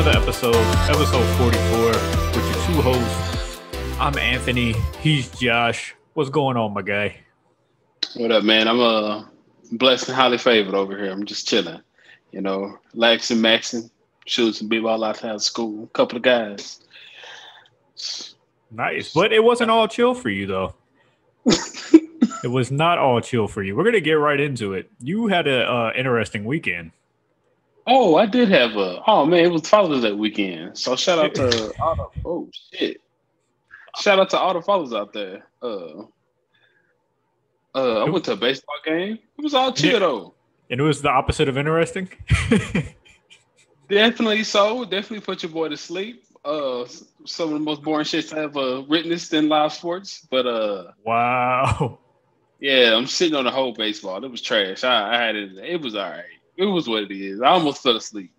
another episode 44, with your two hosts. I'm Anthony. He's Josh. What's going on, my guy? What up, man? I'm blessed and highly favored over here. I'm just chilling, relaxing, maxing, shooting some b-ball outside of school. A couple of guys. Nice, but it wasn't all chill for you, though. It was not all chill for you. We're gonna get right into it. You had an interesting weekend. Oh, I did have oh man, it was Father's Day weekend. So shout out to shout out to all the fathers out there. I went to a baseball game. It was all chill though. And it was the opposite of interesting. Definitely so. Definitely put your boy to sleep. Some of the most boring shits I ever witnessed in live sports. But wow. Yeah, I'm sitting on the whole baseball. It was trash. I had it. It was all right. It was what it is. I almost fell asleep.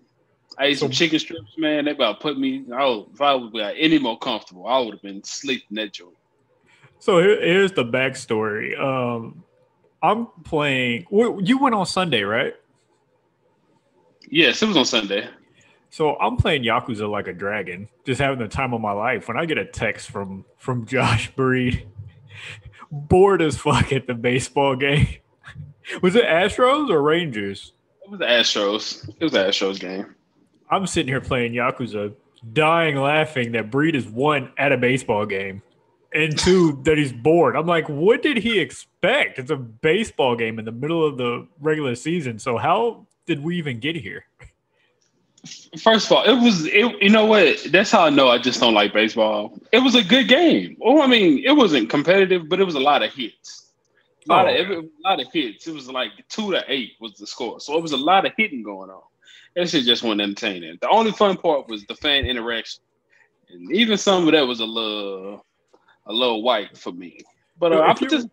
I ate some chicken strips, man. They about put me. If I was any more comfortable, I would have been sleeping that joint. So here's the backstory. I'm playing. You went on Sunday, right? Yes, it was on Sunday. So I'm playing Yakuza like a dragon, just having the time of my life. When I get a text from Josh Breed, bored as fuck at the baseball game. Was it Astros or Rangers? It was the Astros. It was the Astros game. I'm sitting here playing Yakuza, dying laughing that Breed is one at a baseball game, and two that he's bored. I'm like, what did he expect? It's a baseball game in the middle of the regular season. So how did we even get here? First of all, you know what? That's how I know I just don't like baseball. It was a good game. Well, I mean, it wasn't competitive, but it was a lot of hits. A lot of hits. It was like 2-8 was the score. So it was a lot of hitting going on. That shit just wasn't entertaining. The only fun part was the fan interaction. And even some of that was a little white for me. But I participated.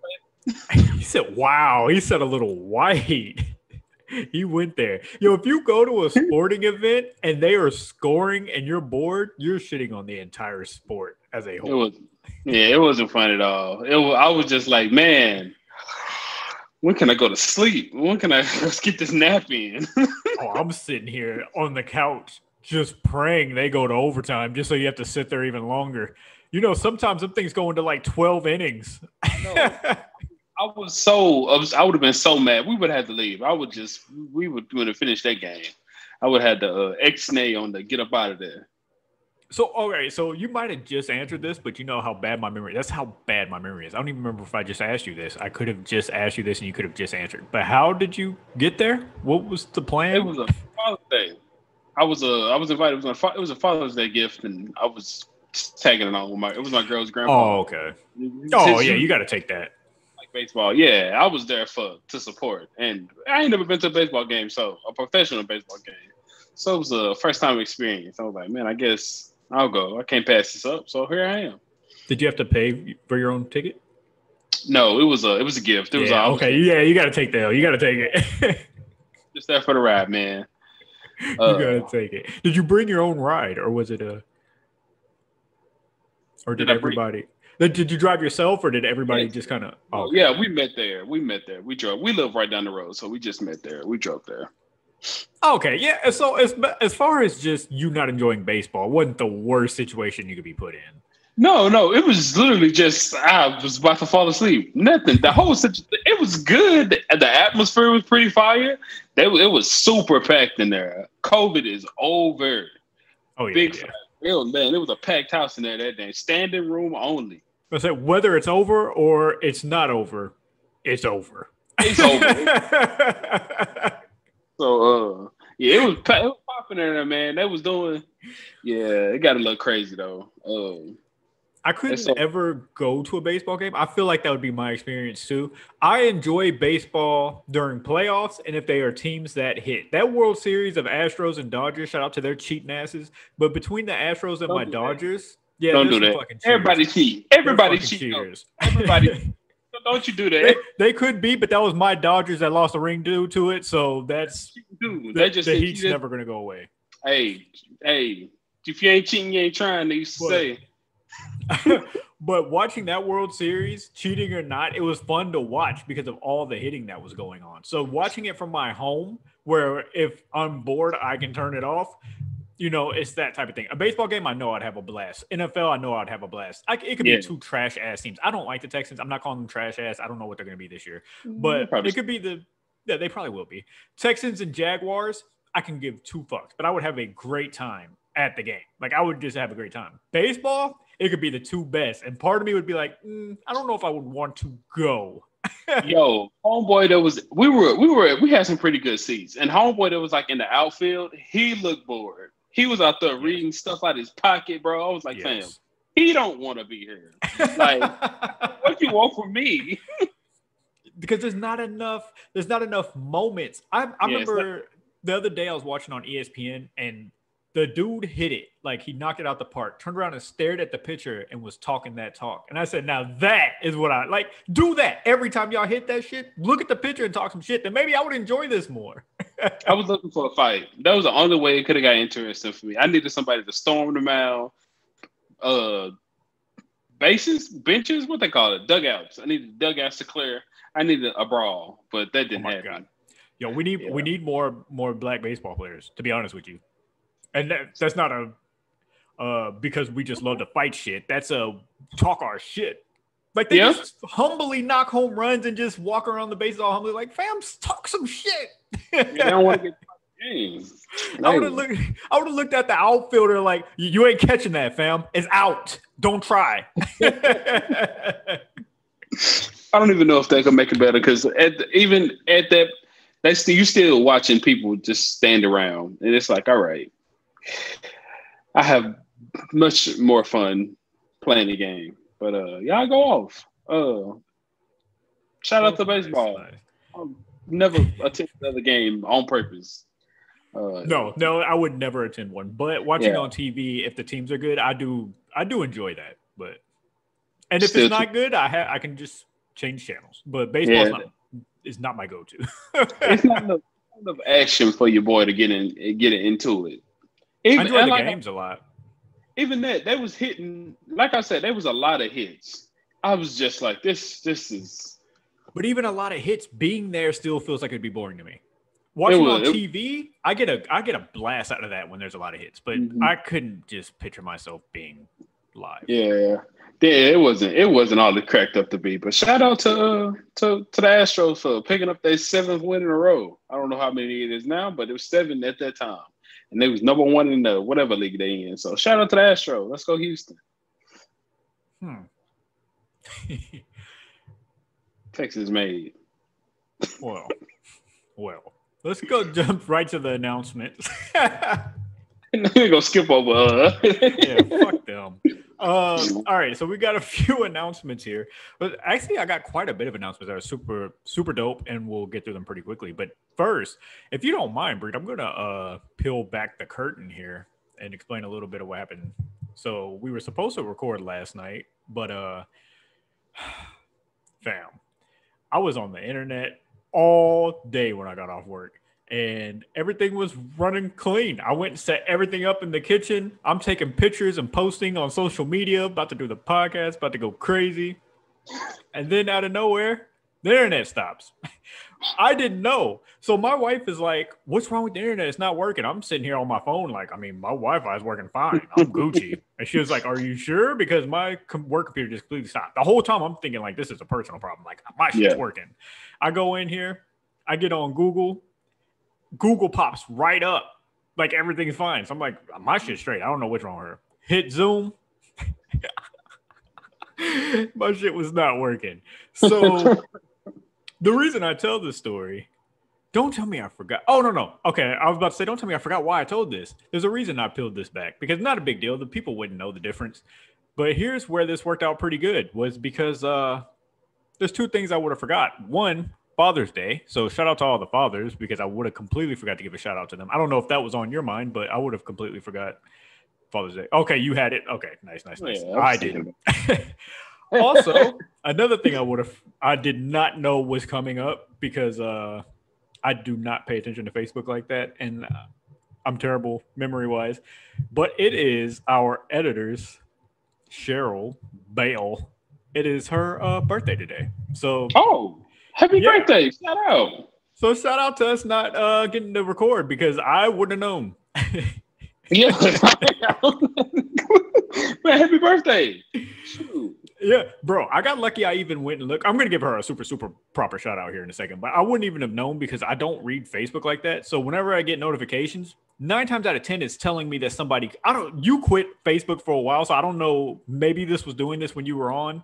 He said, wow. He said a little white. He went there. If you go to a sporting event and they are scoring and you're bored, you're shitting on the entire sport as a whole. It wasn't fun at all. I was just like, man, when can I go to sleep? When can I get this nap in? I'm sitting here on the couch just praying they go to overtime just so you have to sit there even longer. Sometimes some things go into like 12 innings. I would have been so mad. We would have had to leave. We would finish that game. I would have had to X-nay on the get up out of there. So you might have just answered this, but you know how bad my memory is. That's how bad my memory is. I don't even remember if I just asked you this. I could have just asked you this and you could have just answered. But how did you get there? What was the plan? It was a Father's Day. I was invited. It was a Father's Day gift, and I was tagging it on with it was my girl's grandpa. Oh, okay. Oh, yeah, you got to take that. Like baseball. Yeah, I was there to support. And I ain't never been to a baseball game, so a professional baseball game. So it was a first-time experience. I was like, man, I guess I'll go. I can't pass this up, so here I am. Did you have to pay for your own ticket? No, it was a gift. It was okay. Yeah, you got to take that. You got to take it. Just there for the ride, man. You got to take it. Did you bring your own ride, or was it or did everybody? Did you drive yourself, or did everybody just kind of? Oh, okay. Yeah, we met there. We drove. We live right down the road, so we just met there. We drove there. Okay, yeah. So as far as just you not enjoying baseball, wasn't the worst situation you could be put in? No, it was literally just I was about to fall asleep. Nothing. The whole situation, it was good. The atmosphere was pretty fire. It was super packed in there. COVID is over. Oh yeah. Man, it was a packed house in there that day. Standing room only. I said whether it's over or it's not over, it's over. It's over. So it was popping in there, man. They was doing, it got a little crazy though. I couldn't ever go to a baseball game. I feel like that would be my experience too. I enjoy baseball during playoffs and if they are teams that hit. That World Series of Astros and Dodgers, shout out to their cheating asses. But between the Astros and my Dodgers, don't do that. Everybody cheat. Everybody cheat. Everybody. Don't you do that? They could be, but that was my Dodgers that lost a ring due to it. So that's the heat's never going to go away. Hey, if you ain't cheating, you ain't trying. They used to say. But watching that World Series, cheating or not, it was fun to watch because of all the hitting that was going on. So watching it from my home, where if I'm bored, I can turn it off. it's that type of thing. A baseball game, I know I'd have a blast. NFL, I know I'd have a blast. It could be two trash ass teams. I don't like the Texans. I'm not calling them trash ass. I don't know what they're going to be this year, but it could be they probably will be Texans and Jaguars. I can give two fucks, but I would have a great time at the game. Like I would just have a great time. Baseball, it could be the two best, and part of me would be like, I don't know if I would want to go. Yo, homeboy, we had some pretty good seats, and homeboy that was like in the outfield, he looked bored. He was out there reading stuff out his pocket, bro. I was like, fam, he don't want to be here. Like, what do you want from me? Because there's not enough moments. I remember the other day I was watching on ESPN and the dude hit it. Like he knocked it out the park, turned around and stared at the pitcher and was talking that talk. And I said, now that is what I like. Do that every time y'all hit that shit. Look at the pitcher and talk some shit. Then maybe I would enjoy this more. I was looking for a fight. That was the only way it could have got interesting for me. I needed somebody to storm the mound, benches, what they call it, dugouts. I needed dugouts to clear. I needed a brawl, but that didn't happen. God. Yo, we need more black baseball players, to be honest with you. And that's not because we just love to fight shit. That's talk our shit. Like they just humbly knock home runs and just walk around the bases all humbly like, fam, talk some shit. They don't want to get games. I would have looked at the outfielder like, you ain't catching that, fam. It's out. Don't try. I don't even know if they could make it better because even at that, you still watching people just stand around, and it's like, all right, I have much more fun playing the game. But y'all go off. Shout out to baseball. Nice. I'll never attend another game on purpose. No, I would never attend one. But watching on TV, if the teams are good, I do enjoy that. And if it's not good, I can just change channels. But baseball is not my go-to. It's not enough action for your boy to get into it. I enjoy the games a lot. Even that was hitting. Like I said, there was a lot of hits. I was just like, this is. But even a lot of hits being there still feels like it'd be boring to me. Watching on TV, I get a blast out of that when there's a lot of hits. But I couldn't just picture myself being live. Yeah, it wasn't all it cracked up to be. But shout out to the Astros for picking up their 7th win in a row. I don't know how many it is now, but it was 7 at that time. And they was number 1 in the whatever league they in. So shout out to the Astros. Let's go Houston. Texas made. Well. Let's go jump right to the announcements. We're going to skip over. Yeah, fuck them. All right, so we got a few announcements here. But actually, I got quite a bit of announcements that are super, super dope, and we'll get through them pretty quickly. But first, if you don't mind, Breed, I'm going to peel back the curtain here and explain a little bit of what happened. So we were supposed to record last night, but fam, I was on the internet all day when I got off work. And everything was running clean. I went and set everything up in the kitchen. I'm taking pictures and posting on social media, about to do the podcast, about to go crazy. And then out of nowhere, the internet stops. I didn't know. So my wife is like, what's wrong with the internet? It's not working. I'm sitting here on my phone like, my Wi-Fi is working fine. I'm Gucci. And she was like, are you sure? Because my work computer just completely stopped. The whole time I'm thinking like, this is a personal problem. Like my shit's working. I go in here. I get on Google. Google pops right up like everything's fine. So I'm like, my shit's straight. I don't know what's wrong with her. Hit Zoom. My shit was not working. So the reason I tell this story, don't tell me I forgot. Oh, no. Okay, I was about to say, don't tell me I forgot why I told this. There's a reason I peeled this back because not a big deal. The people wouldn't know the difference. But here's where this worked out pretty good was because there's two things I would have forgot. One, Father's Day. So shout out to all the fathers because I would have completely forgot to give a shout out to them. I don't know if that was on your mind, but I would have completely forgot Father's Day. Okay, you had it. Okay, nice. Yeah, I didn't. Also, another thing I did not know was coming up because I do not pay attention to Facebook like that, and I'm terrible memory-wise. But it is our editor's Cheryl Bale. It is her birthday today. So happy birthday! Shout out. So shout out to us not getting to record because I wouldn't have known. Yeah. Man, happy birthday. Shoot. Yeah, bro, I got lucky. I even went and looked. I'm going to give her a super, super proper shout out here in a second, but I wouldn't even have known because I don't read Facebook like that. So whenever I get notifications, 9 times out of 10 it's telling me that somebody, you quit Facebook for a while. So I don't know. Maybe this was doing this when you were on.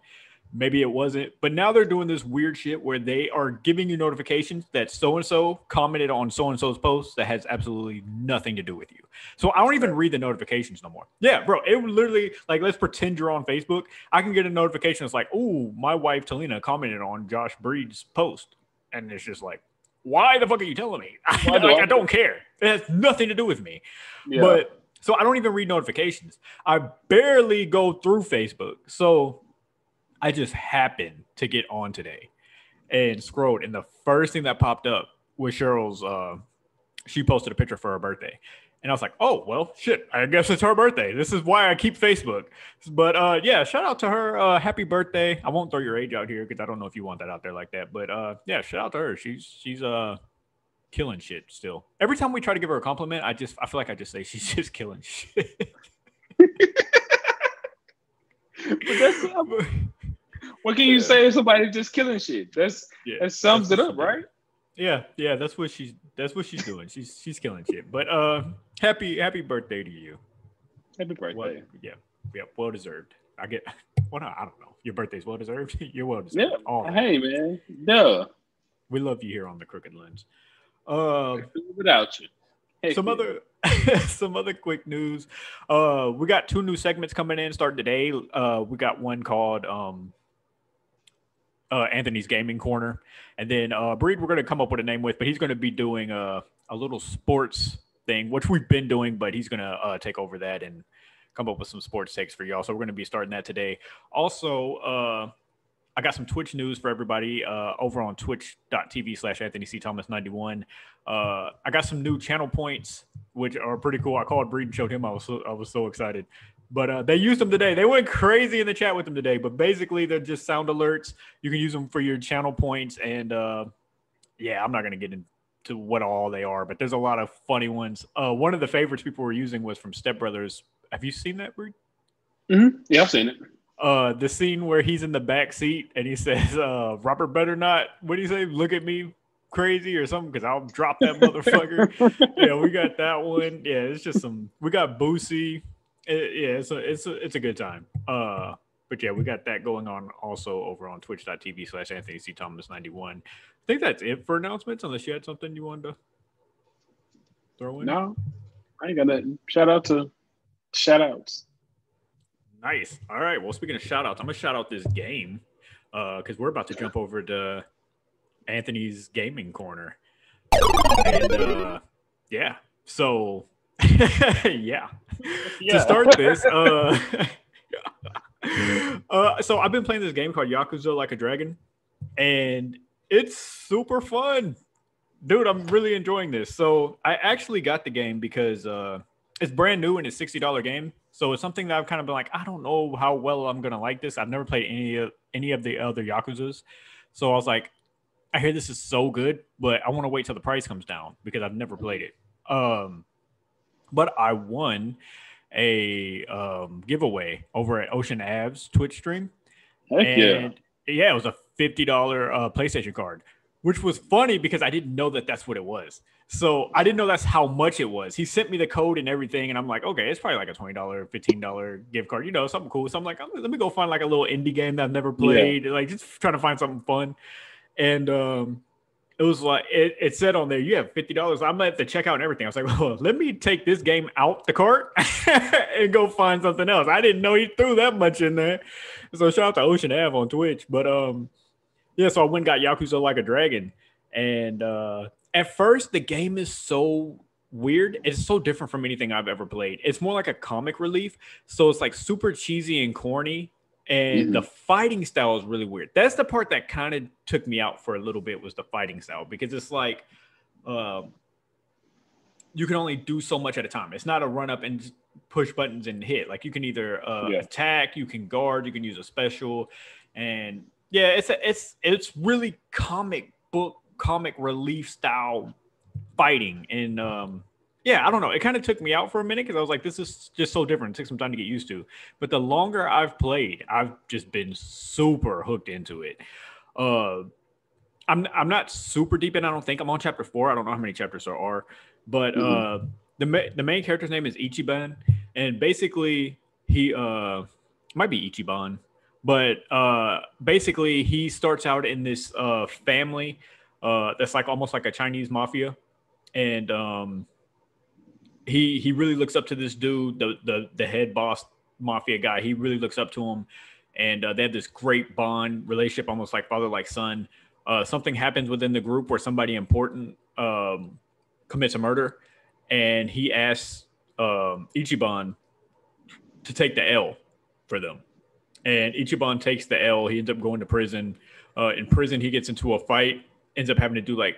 Maybe it wasn't, but now they're doing this weird shit where they are giving you notifications that so-and-so commented on so-and-so's post that has absolutely nothing to do with you. So I don't even read the notifications no more. Yeah, bro, it would literally, like, let's pretend you're on Facebook. I can get a notification that's like, oh, my wife, Talina, commented on Josh Breed's post. And it's just like, why the fuck are you telling me? I don't care. It has nothing to do with me. Yeah. But so I don't even read notifications. I barely go through Facebook. So I just happened to get on today and scrolled, and the first thing that popped up was Cheryl's. She posted a picture for her birthday, and I was like, "Oh well, shit! I guess it's her birthday. This is why I keep Facebook." But yeah, shout out to her. Happy birthday! I won't throw your age out here because I don't know if you want that out there like that. But yeah, shout out to her. She's killing shit still. Every time we try to give her a compliment, I feel like I just say she's just killing shit. What can you say if somebody just killing shit? That sums it up, right? Yeah, that's what she's doing. She's killing shit. But happy birthday to you. Happy birthday. Yeah, well deserved. I don't know. Your birthday's well deserved. You're well deserved. Yeah. Hey man. Duh. We love you here on the Crooked Lens. Without you. Hey, some other quick news. We got 2 new segments coming in starting today. We got one called Anthony's Gaming Corner, and then Breed we're going to come up with a name with, but he's going to be doing a little sports thing, which we've been doing, but he's going to take over that and come up with some sports takes for y'all. So we're going to be starting that today. Also, I got some Twitch news for everybody over on twitch.tv/AnthonyCThomas91. I got some new channel points, which are pretty cool. I called Breed and showed him. I was so excited. But they used them today. They went crazy in the chat with them today. But basically, they're just sound alerts. You can use them for your channel points. And yeah, I'm not going to get into what all they are, but there's a lot of funny ones. One of the favorites people were using was from Step Brothers. Have you seen that, Breed? Mm-hmm. Yeah, I've seen it. The scene where he's in the back seat and he says, Robert better not, what do you say? Look at me crazy or something, because I'll drop that motherfucker. Yeah, we got that one. Yeah, it's just we got Boosie. Yeah, it's a good time. But yeah, we got that going on also over on twitch.tv/AnthonyCThomas91. I think that's it for announcements, unless you had something you wanted to throw in. No, I ain't got nothing. Shout outs. Nice. All right. Well, speaking of shout outs, I'm going to shout out this game because we're about to jump over to Anthony's Gaming Corner. And yeah. So, yeah. To start this, so I've been playing this game called Yakuza Like a Dragon, and it's super fun. Dude, I'm really enjoying this. So I actually got the game because it's brand new and it's $60 game. So it's something that I've kind of been like, I don't know how well I'm going to like this. I've never played any of the other Yakuzas. So I was like, I hear this is so good, but I want to wait till the price comes down because I've never played it. But I won a giveaway over at Ocean Av's Twitch stream. Heck yeah, it was a $50 PlayStation card, which was funny because I didn't know that that's what it was. So I didn't know that's how much it was. He sent me the code and everything, and I'm like, okay, it's probably like a $20, $15 gift card, something cool. So I'm like, let me go find like a little indie game that I've never played, like just trying to find something fun. And it was like it said on there, you have $50. I'm at the checkout and everything. I was like, well, let me take this game out the cart and go find something else. I didn't know he threw that much in there. So shout out to Ocean Ave on Twitch. But yeah, so I went and got Yakuza Like a Dragon. And at first, the game is so weird. It's so different from anything I've ever played. It's more like a comic relief. So it's like super cheesy and corny. And the fighting style is really weird. That's the part that kind of took me out for a little bit, was the fighting style, because it's like you can only do so much at a time. It's not a run up and just push buttons and hit. Like you can either attack, you can guard, you can use a special, and yeah, it's really comic relief style fighting. And yeah, I don't know. It kind of took me out for a minute because I was like, this is just so different. It took some time to get used to. But the longer I've played, I've just been super hooked into it. Uh, I'm not super deep in. I don't think I'm on chapter 4. I don't know how many chapters there are, but the main character's name is Ichiban, and basically he might be Ichiban, but basically he starts out in this family that's like almost like a Chinese mafia, and he really looks up to this dude, the head boss mafia guy. He really looks up to him, and they have this great bond relationship, almost like father like son. Something happens within the group where somebody important commits a murder, and he asks Ichiban to take the L for them. And Ichiban takes the L. He ends up going to prison. In prison, he gets into a fight, ends up having to do like,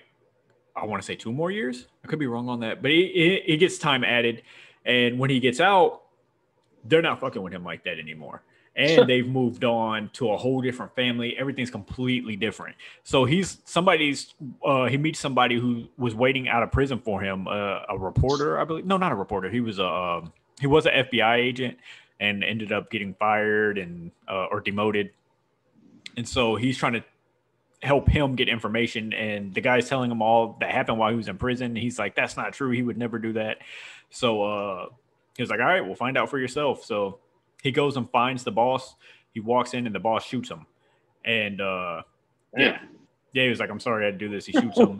I want to say 2 more years. I could be wrong on that, but he gets time added. And when he gets out, they're not fucking with him like that anymore. And they've moved on to a whole different family. Everything's completely different. So he meets somebody who was waiting out of prison for him, a reporter, I believe. No, not a reporter. He was an FBI agent and ended up getting fired and or demoted. And so he's trying to help him get information. And the guy's telling him all that happened while he was in prison. He's like, that's not true. He would never do that. So he was like, all right, we'll find out for yourself. So he goes and finds the boss. He walks in and the boss shoots him. And he was like, I'm sorry I had to do this. He shoots him.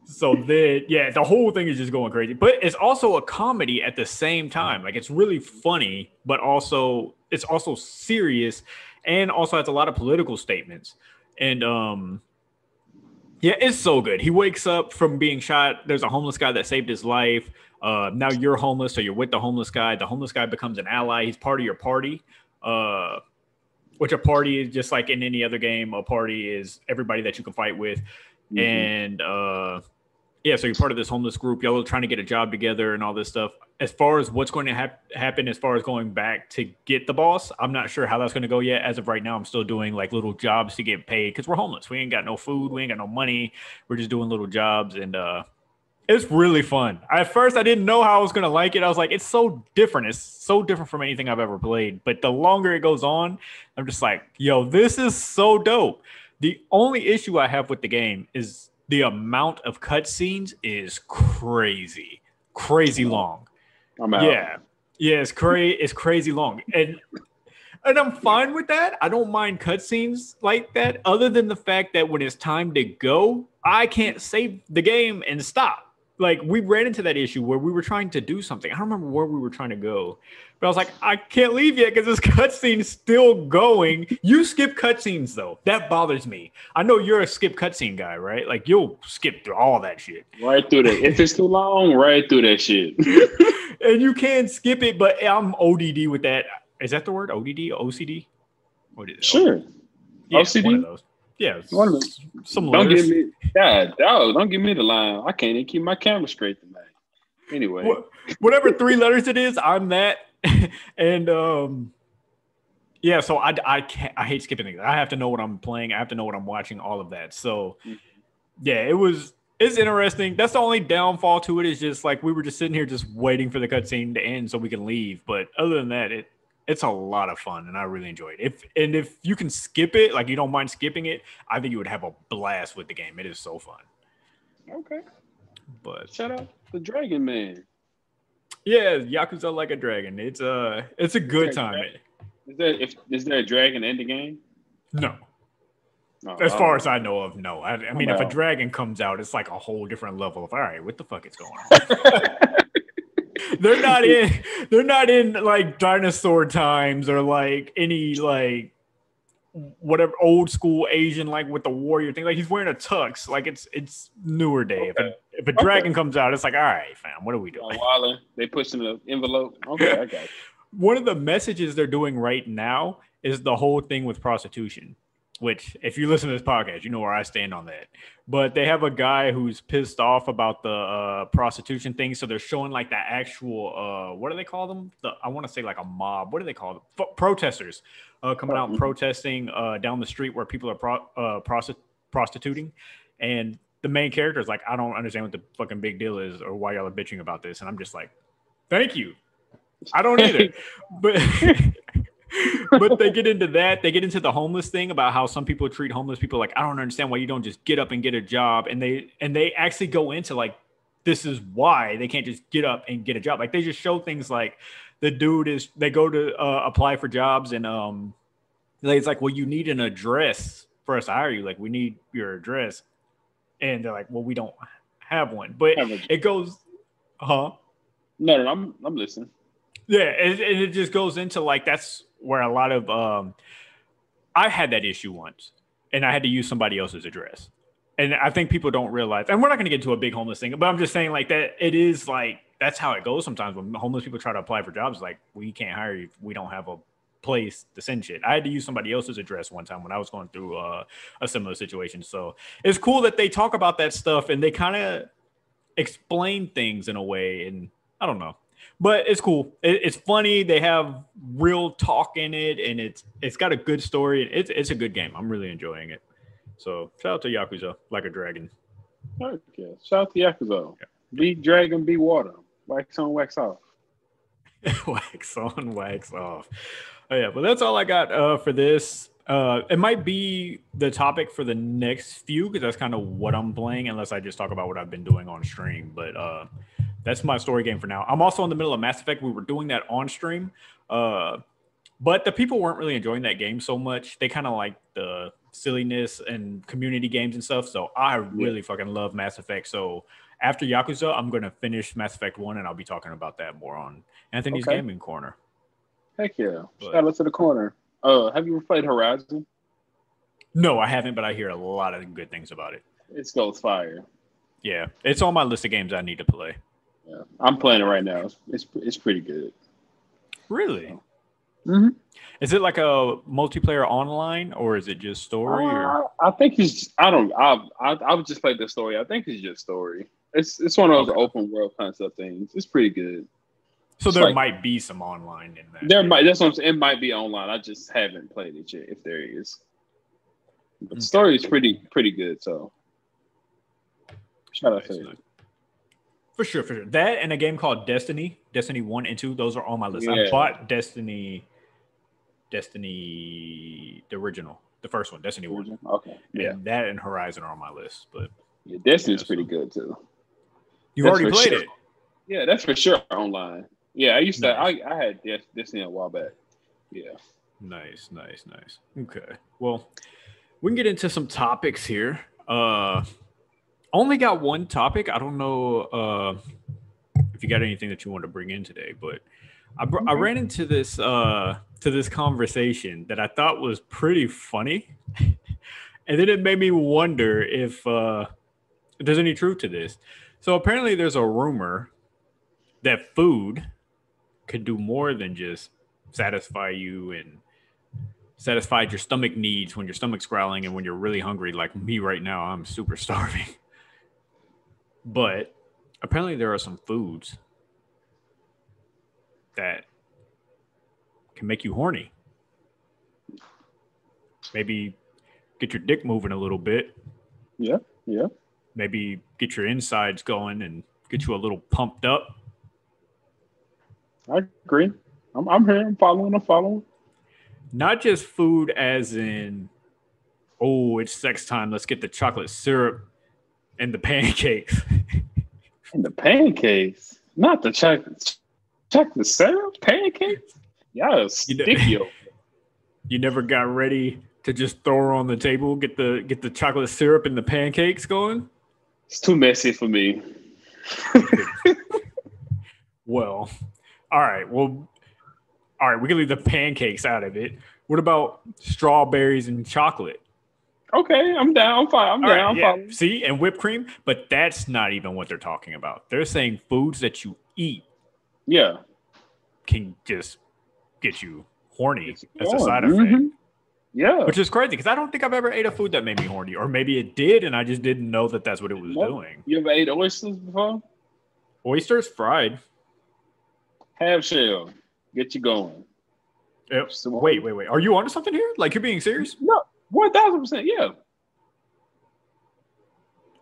So then, the whole thing is just going crazy. But it's also a comedy at the same time. Like, it's really funny, but also it's also serious and also has a lot of political statements. And it's so good. He wakes up from being shot. There's a homeless guy that saved his life. Now you're homeless, so you're with the homeless guy. The homeless guy becomes an ally. He's part of your party, which a party is just like in any other game. A party is everybody that you can fight with. Mm-hmm. And so you're part of this homeless group. Y'all are trying to get a job together and all this stuff. As far as what's going to happen, as far as going back to get the boss, I'm not sure how that's going to go yet. As of right now, I'm still doing like little jobs to get paid because we're homeless. We ain't got no food. We ain't got no money. We're just doing little jobs and it's really fun. At first, I didn't know how I was going to like it. I was like, it's so different. It's so different from anything I've ever played. But the longer it goes on, I'm just like, yo, this is so dope. The only issue I have with the game is the amount of cutscenes is crazy long. I'm out. Yeah, it's crazy long. And I'm fine with that. I don't mind cutscenes like that, other than the fact that when it's time to go, I can't save the game and stop. Like, we ran into that issue where we were trying to do something. I don't remember where we were trying to go. But I was like, I can't leave yet because this cutscene's still going. You skip cutscenes, though. That bothers me. I know you're a skip cutscene guy, right? Like, you'll skip through all that shit. Right through that. If it's too long, right through that shit. And you can skip it, but I'm ODD with that. Is that the word? ODD? OCD? What is it? Sure. Yeah, OCD? one of those. Yeah, some don't letters. give me, God, dog, don't give me the line. I can't even keep my camera straight tonight. Anyway, whatever 3 letters it is, I'm that. And so I can't. I hate skipping things. I have to know what I'm playing. I have to know what I'm watching. All of that. So it's interesting. That's the only downfall to it. Is just like we were just sitting here just waiting for the cutscene to end so we can leave. But other than that, it's a lot of fun, and I really enjoyed it. If you can skip it, like you don't mind skipping it, I think you would have a blast with the game. It is so fun. Okay. But shout out the Dragon Man. Yeah, Yakuza Like a Dragon. It's a good time. Is there a dragon in the game? No. As far as I know of, no. I mean, if a dragon comes out, it's like a whole different level of all right, what the fuck is going on? They're not in like dinosaur times or like any like whatever old school Asian like with the warrior thing. Like he's wearing a tux. Like it's newer day. Okay. If a dragon comes out, it's like, all right, fam, what are we doing? They push in the envelope. Okay, I got it. One of the messages they're doing right now is the whole thing with prostitution. Which, if you listen to this podcast, you know where I stand on that. But they have a guy who's pissed off about the prostitution thing. So they're showing like the actual, what do they call them? I want to say like a mob. What do they call them? Protesters coming out and protesting down the street where people are prostituting. And the main character is like, I don't understand what the fucking big deal is or why y'all are bitching about this. And I'm just like, thank you. I don't either. But but they get into that. They get into the homeless thing about how some people treat homeless people like, I don't understand why you don't just get up and get a job. And they actually go into like, this is why they can't just get up and get a job. Like they just show things like they go to apply for jobs and it's like, well, you need an address for us to hire you. Like we need your address. And they're like, well, we don't have one. But it goes, huh? No, I'm listening. Yeah, and it just goes into like that's where a lot of I had that issue once, and I had to use somebody else's address, and I think people don't realize. And we're not going to get into a big homeless thing, but I'm just saying like that it is like that's how it goes sometimes when homeless people try to apply for jobs. Like we can't hire you if we don't have a place to send shit. I had to use somebody else's address one time when I was going through a similar situation. So it's cool that they talk about that stuff and they kind of explain things in a way, and I don't know. But it's cool. It's funny. They have real talk in it, and it's got a good story. It's a good game. I'm really enjoying it. So shout out to Yakuza Like a Dragon. Okay. Shout out to Yakuza. Yeah. Be dragon, be water. Wax on, wax off. Wax on, wax off. Oh, yeah, but that's all I got for this. It might be the topic for the next few because that's kind of what I'm playing, unless I just talk about what I've been doing on stream. But that's my story game for now. I'm also in the middle of Mass Effect. We were doing that on stream. But the people weren't really enjoying that game so much. They kind of like the silliness and community games and stuff. So I really fucking love Mass Effect. So after Yakuza, I'm going to finish Mass Effect 1, and I'll be talking about that more on Anthony's Gaming Corner. Heck yeah. Shout out to the corner. Have you ever played Horizon? No, I haven't, but I hear a lot of good things about it. It goes fire. Yeah, it's on my list of games I need to play. Yeah, I'm playing it right now. It's pretty good. Really? Mm-hmm. Is it like a multiplayer online or is it just story? I think it's. I would just play the story. I think it's just story. It's one of those open world concept things. It's pretty good. So it's there might be some online in that. There might. That's what I'm saying. It might be online. I just haven't played it yet. If there is, but the story is pretty good. So shout out to you. For sure. That and a game called Destiny 1 and 2. Those are on my list. Yeah. I bought Destiny, the original, the first one, Destiny 1. Okay. Yeah. And that and Horizon are on my list. But yeah, Destiny's pretty good too. You've already played it. Yeah, that's for sure online. Yeah, I used to. I had Destiny a while back. Yeah. Nice. Okay. Well, we can get into some topics here. Only got one topic. I don't know if you got anything that you want to bring in today, but I ran into this conversation that I thought was pretty funny, and then it made me wonder if there's any truth to this. So apparently, there's a rumor that food could do more than just satisfy you and satisfy your stomach needs when your stomach's growling and when you're really hungry, like me right now. I'm super starving. But apparently there are some foods that can make you horny. Maybe get your dick moving a little bit. Yeah. Maybe get your insides going and get you a little pumped up. I agree. I'm here. I'm following. Not just food as in, oh, it's sex time. Let's get the chocolate syrup and the pancakes. And the pancakes? Not the chocolate syrup? Pancakes? Yeah, sticky. You never got ready to just throw her on the table, get the chocolate syrup and the pancakes going? It's too messy for me. Well, all right. We can leave the pancakes out of it. What about strawberries and chocolate? Okay, I'm down. I'm fine. I'm down. I'm following. See, and whipped cream, but that's not even what they're talking about. They're saying foods that you eat, can just get you horny as a side effect. Mm-hmm. Yeah, which is crazy because I don't think I've ever ate a food that made me horny, or maybe it did, and I just didn't know that that's what it was doing. You ever ate oysters before? Oysters fried, half shell, get you going. Yep. Wait. Are you onto something here? Like you're being serious? No. 1,000%, yeah.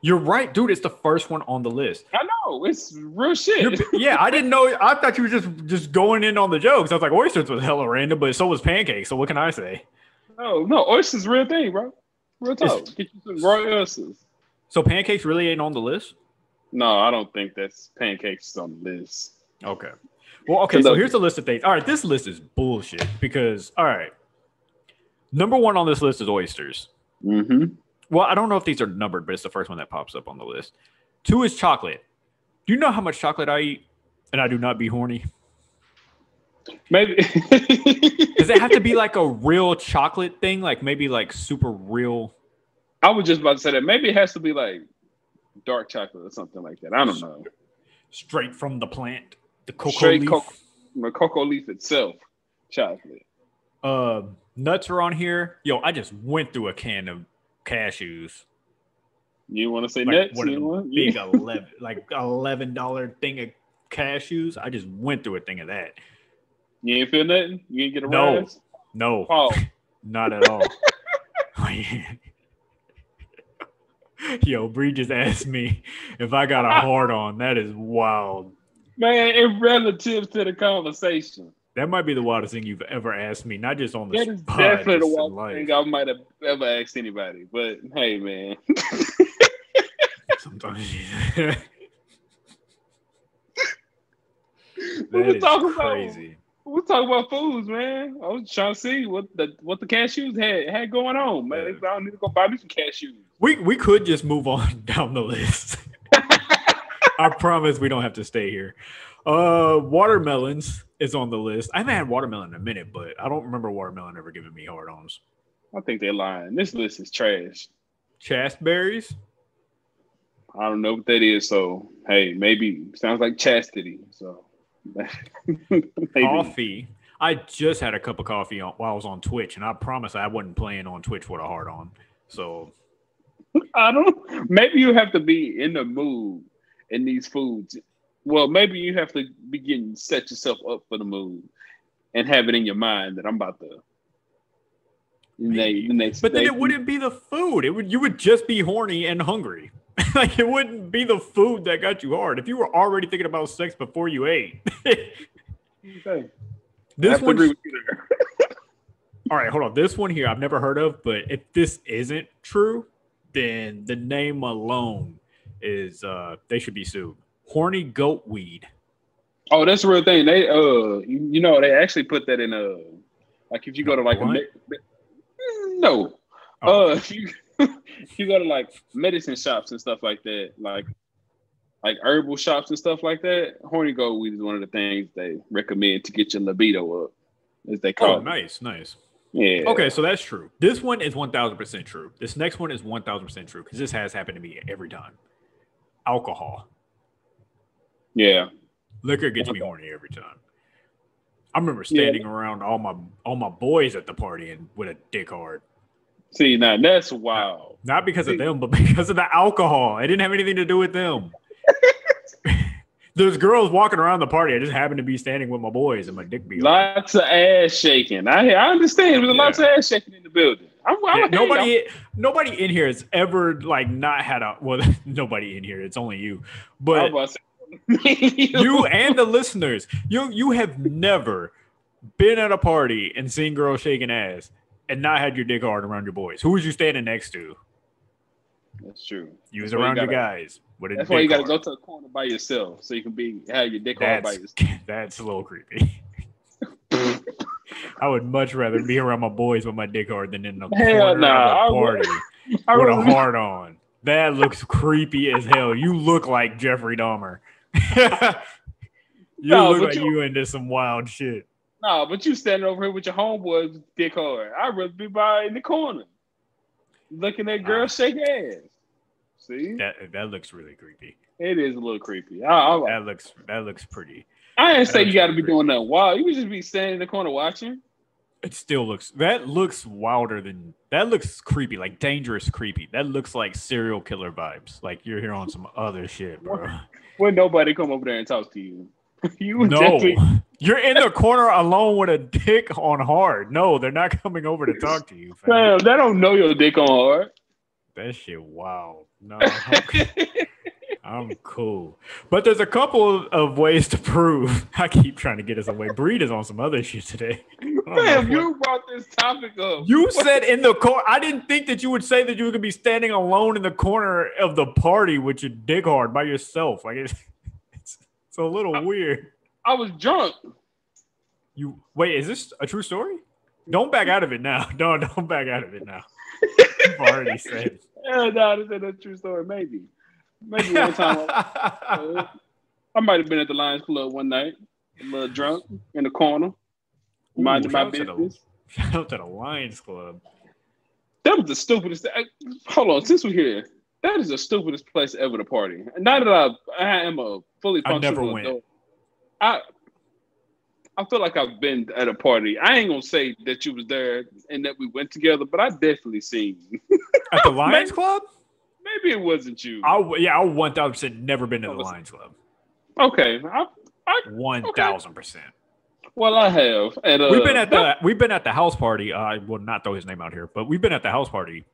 You're right, dude. It's the first one on the list. I know. It's real shit. Yeah, I didn't know. I thought you were just going in on the jokes. I was like, oysters was hella random, but so was pancakes. So what can I say? No. Oysters real thing, bro. Real talk. Get you some raw oysters. So pancakes really ain't on the list? No, I don't think that's pancakes on the list. Okay. Well, okay, so here's a list of things. All right, this list is bullshit because, all right, number one on this list is oysters. Mm-hmm. Well, I don't know if these are numbered, but it's the first one that pops up on the list. 2 is chocolate. Do you know how much chocolate I eat? And I do not be horny. Maybe. Does it have to be like a real chocolate thing? Like maybe like super real? I was just about to say that. Maybe it has to be like dark chocolate or something like that. I don't know. Straight from the plant. The cocoa leaf. The cocoa leaf itself. Chocolate. Nuts are on here. Yo, I just went through a can of cashews. You want to say like nuts? One of the big $11 thing of cashews. I just went through a thing of that. You ain't feel nothing? You ain't get a rise? No. Oh. Not at all. Yo, Bree just asked me if I got a hard on. That is wild. Man, it's relative to the conversation. That might be the wildest thing you've ever asked me, not just on the spot. That is definitely the wildest thing I might have ever asked anybody. But hey, man. Sometimes we're talking crazy. We're talking about foods, man. I was trying to see what the cashews had going on, man. Yeah. I need to go buy me some cashews. We could just move on down the list. I promise we don't have to stay here. Watermelons is on the list. I haven't had watermelon in a minute, but I don't remember watermelon ever giving me hard-ons. I think they're lying. This list is trash. Chasteberries? I don't know what that is, so hey, maybe sounds like chastity. So coffee. I just had a cup of coffee while I was on Twitch, and I promise I wasn't playing on Twitch with a hard-on. So maybe you have to be in the mood in these foods. Well, maybe you have to begin set yourself up for the mood and have it in your mind that I'm about to. But then it wouldn't be the food. You would just be horny and hungry. Like it wouldn't be the food that got you hard. If you were already thinking about sex before you ate. Okay. This one. All right, hold on. This one here I've never heard of, but if this isn't true, then the name alone is they should be sued. Horny goat weed. Oh, that's a real thing. They they actually put that in like if you go to like if you go to like medicine shops and stuff like that, like herbal shops and stuff like that, horny goat weed is one of the things they recommend to get your libido up, as they call it. Nice. Yeah. Okay, so that's true. This one is 1,000% true. This next one is 1,000% true because this has happened to me every time. Alcohol. Yeah. Liquor gets me horny every time. I remember standing around all my boys at the party and with a dick hard. See, now that's wild. Not because of them, but because of the alcohol. It didn't have anything to do with them. There's girls walking around the party. I just happened to be standing with my boys and my dick be lots of ass shaking. I understand. There's lots of ass shaking in the building. Nobody in here has ever like not had nobody in here. It's only you. But you and the listeners, you have never been at a party and seen girls shaking ass and not had your dick hard around your boys. Who was you standing next to? That's true. You was around your guys. That's why you got to go to the corner by yourself so you can have your dick hard by yourself. That's a little creepy. I would much rather be around my boys with my dick hard than in the corner of a party with a hard on. That looks creepy as hell. You look like Jeffrey Dahmer. Look like you into some wild shit. No, but you standing over here with your homeboys with dick hard. I'd rather be by in the corner looking at girls shake ass. See? That looks really creepy. It is a little creepy. That looks pretty. I didn't say you got to be doing nothing wild. You could just be standing in the corner watching. It still looks wilder than that. Looks creepy, like dangerous creepy. That looks like serial killer vibes. Like you're here on some other shit, bro. Would nobody come over there and talk to you? You're in the corner alone with a dick on hard. No, they're not coming over to talk to you. Fam, they don't know your dick on hard. That shit, wow. No, I'm cool. But there's a couple of ways to prove. I keep trying to get us away. Breed is on some other shit today. Damn, you brought this topic up. You said in the corner. I didn't think that you would say that you were going to be standing alone in the corner of the party with your dick hard by yourself. Like it's a little weird. I was drunk. Wait, is this a true story? Don't back out of it now. Don't back out of it now. You've already said it. Yeah, no, this ain't a true story. Maybe one time I might have been at the Lions Club one night, a little drunk in the corner, minding my business. Shout out to the Lions Club. That was the stupidest thing. Hold on, since we're here, that is the stupidest place ever to party. Now that I am a fully functional adult, I feel like I've been at a party. I ain't gonna say that you was there and that we went together, but I definitely seen you. At the Lions Club? Maybe it wasn't you. I 1,000% never been to the Lions Club. Okay, 1,000%. Well, I have. And, we've been at the house party. I will not throw his name out here, but we've been at the house party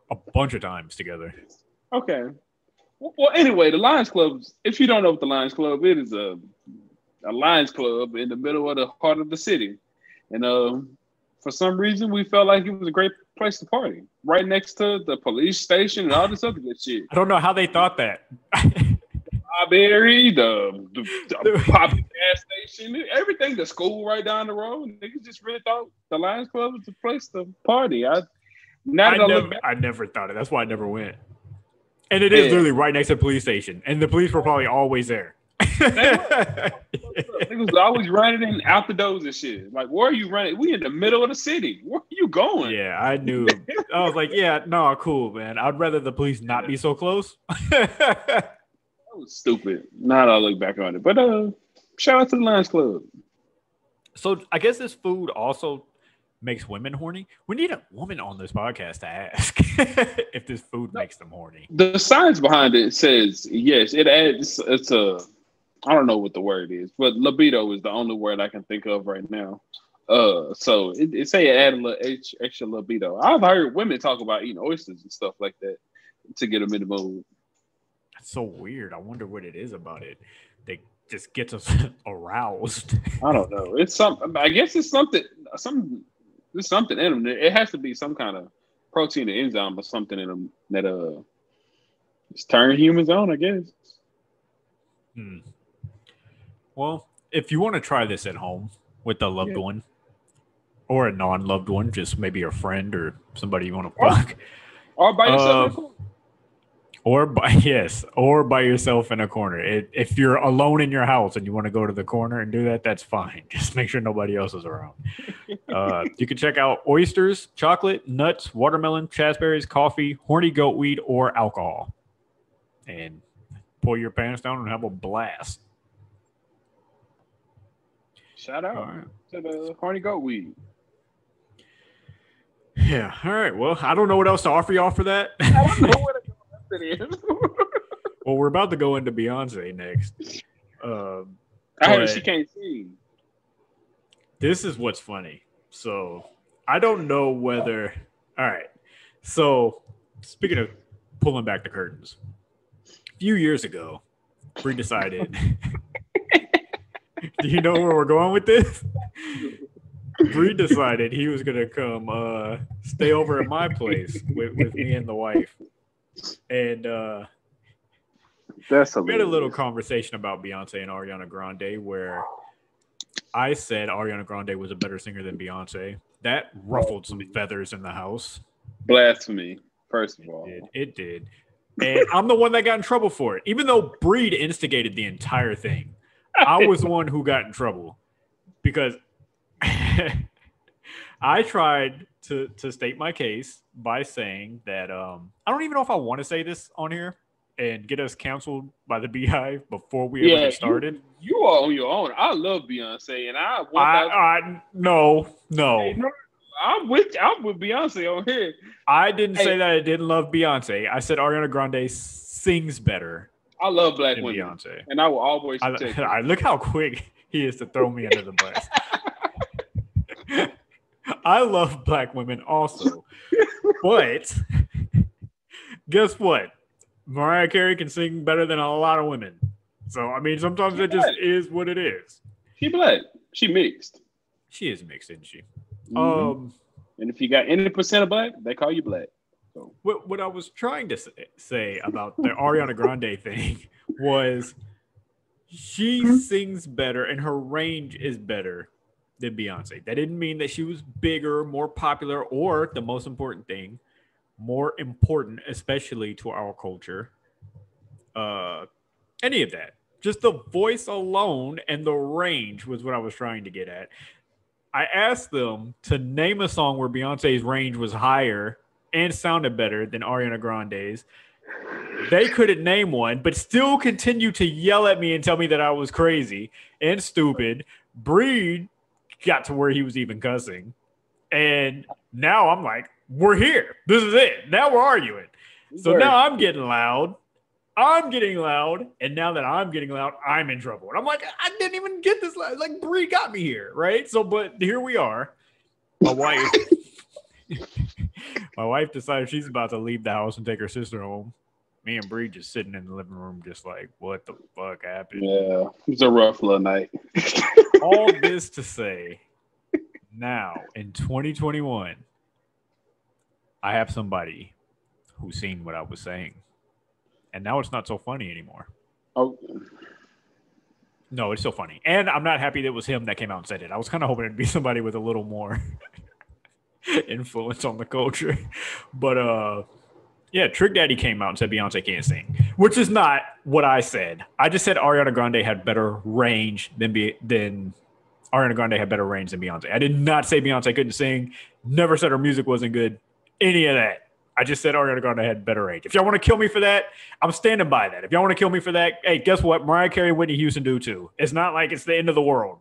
a bunch of times together. Okay. Well, anyway, the Lions Club. If you don't know what the Lions Club is, a Lions Club in the middle of the heart of the city, and for some reason we felt like it was a great place to party, right next to the police station and all this other good shit. I don't know how they thought that. Strawberry, the Poppy gas station, everything, the school right down the road. Niggas just really thought the Lions Club was the place to party. I never thought it. That's why I never went. And it is literally right next to the police station, and the police were probably always there. Niggas was always running out the doors and shit. Like, where are you running? We in the middle of the city. Where are you going? Yeah, I knew. I was like, yeah, no, cool, man. I'd rather the police not be so close. That was stupid. Now that I look back on it. But shout out to the Lions Club. So I guess this food also makes women horny. We need a woman on this podcast to ask if this food makes them horny. The science behind it says yes. It adds. It's a. I don't know what the word is, but libido is the only word I can think of right now. So it say it add a little extra libido. I've heard women talk about eating oysters and stuff like that to get them in the mood. That's so weird. I wonder what it is about it. They just gets us aroused. I don't know. It's something. I guess it's something. There's something in them. It has to be some kind of protein or enzyme or something in them that just turn humans on, I guess. Well, if you want to try this at home with a loved one or a non-loved one, just maybe a friend or somebody you want to fuck. Or by yourself. Or by yourself in a corner. If you're alone in your house and you want to go to the corner and do that, that's fine. Just make sure nobody else is around. You can check out oysters, chocolate, nuts, watermelon, raspberries, coffee, horny goat weed, or alcohol. And pull your pants down and have a blast. Shout out to the horny goat weed. Yeah. All right. Well, I don't know what else to offer y'all for that. I don't know what it is. Well, we're about to go into Beyonce next. I heard she can't sing. This is what's funny. So I don't know whether. All right. So speaking of pulling back the curtains, a few years ago, Bree decided. Do you know where we're going with this? Bree decided he was gonna come stay over at my place with me and the wife, and we had a little conversation about Beyonce and Ariana Grande, where I said Ariana Grande was a better singer than Beyonce. That ruffled some feathers in the house. Blasphemy, first of all. It did. And I'm the one that got in trouble for it, even though Breed instigated the entire thing. I was the one who got in trouble because I tried to state my case by saying that I don't even know if I want to say this on here and get us canceled by the Beehive before we ever get started. You are on your own. I love Beyonce, and no. I'm with Beyonce on here. I didn't say that I didn't love Beyonce. I said Ariana Grande sings better. I love black women, Beyonce, and I will always protect I look how quick he is to throw me under the bus. I love black women also, but guess what? Mariah Carey can sing better than a lot of women. So, I mean, sometimes it just is what it is. She black. She mixed. She is mixed, isn't she? Mm-hmm. And if you got any percent of black, they call you black. So. What I was trying to say about the Ariana Grande thing was she sings better and her range is better than Beyonce. That didn't mean that she was bigger, more popular, or the most important thing, more important, especially to our culture. Any of that. Just the voice alone and the range was what I was trying to get at. I asked them to name a song where Beyonce's range was higher and sounded better than Ariana Grande's. They couldn't name one, but still continued to yell at me and tell me that I was crazy and stupid. Breed got to where he was even cussing. And now I'm like, we're here. This is it. Now we're arguing. So now I'm getting loud. And now that I'm getting loud, I'm in trouble. And I'm like, I didn't even get this loud. Like, Bree got me here, right? So, but here we are. My wife decided she's about to leave the house and take her sister home. Me and Bree just sitting in the living room just like, what the fuck happened? Yeah, it was a rough little night. All this to say, now in 2021, I have somebody who's seen what I was saying. And now it's not so funny anymore. Oh. No, it's still funny. And I'm not happy that it was him that came out and said it. I was kind of hoping it'd be somebody with a little more influence on the culture. But yeah, Trick Daddy came out and said Beyonce can't sing, which is not what I said. I just said Ariana Grande had better range than Ariana Grande had better range than Beyonce. I did not say Beyonce couldn't sing. Never said her music wasn't good. Any of that. I just said Ariana Grande had better range. If y'all want to kill me for that, I'm standing by that. If y'all want to kill me for that, hey, guess what? Mariah Carey and Whitney Houston do too. It's not like it's the end of the world.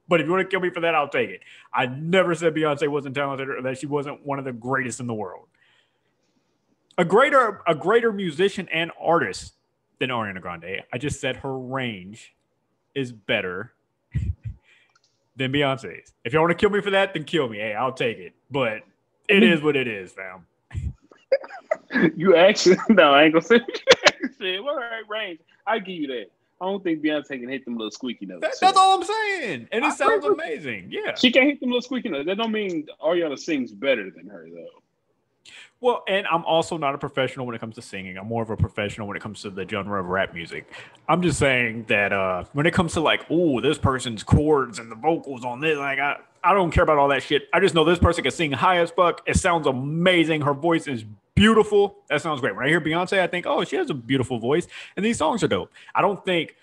But if you want to kill me for that, I'll take it. I never said Beyonce wasn't talented or that she wasn't one of the greatest in the world. A greater musician and artist than Ariana Grande. I just said her range is better than Beyonce's. If y'all want to kill me for that, then kill me. Hey, I'll take it. But it is what it is, fam. You actually, no, I ain't gonna say what range. I give you that. I don't think Beyonce can hit them little squeaky notes. That's all I'm saying. And it sounds amazing. Yeah. She can't hit them little squeaky notes. That don't mean Ariana sings better than her, though. Well, and I'm also not a professional when it comes to singing. I'm more of a professional when it comes to the genre of rap music. I'm just saying that when it comes to like, oh, this person's chords and the vocals on this, like I don't care about all that shit. I just know this person can sing high as fuck. It sounds amazing. Her voice is beautiful. That sounds great. When I hear Beyonce, I think, oh, she has a beautiful voice. And these songs are dope. I don't think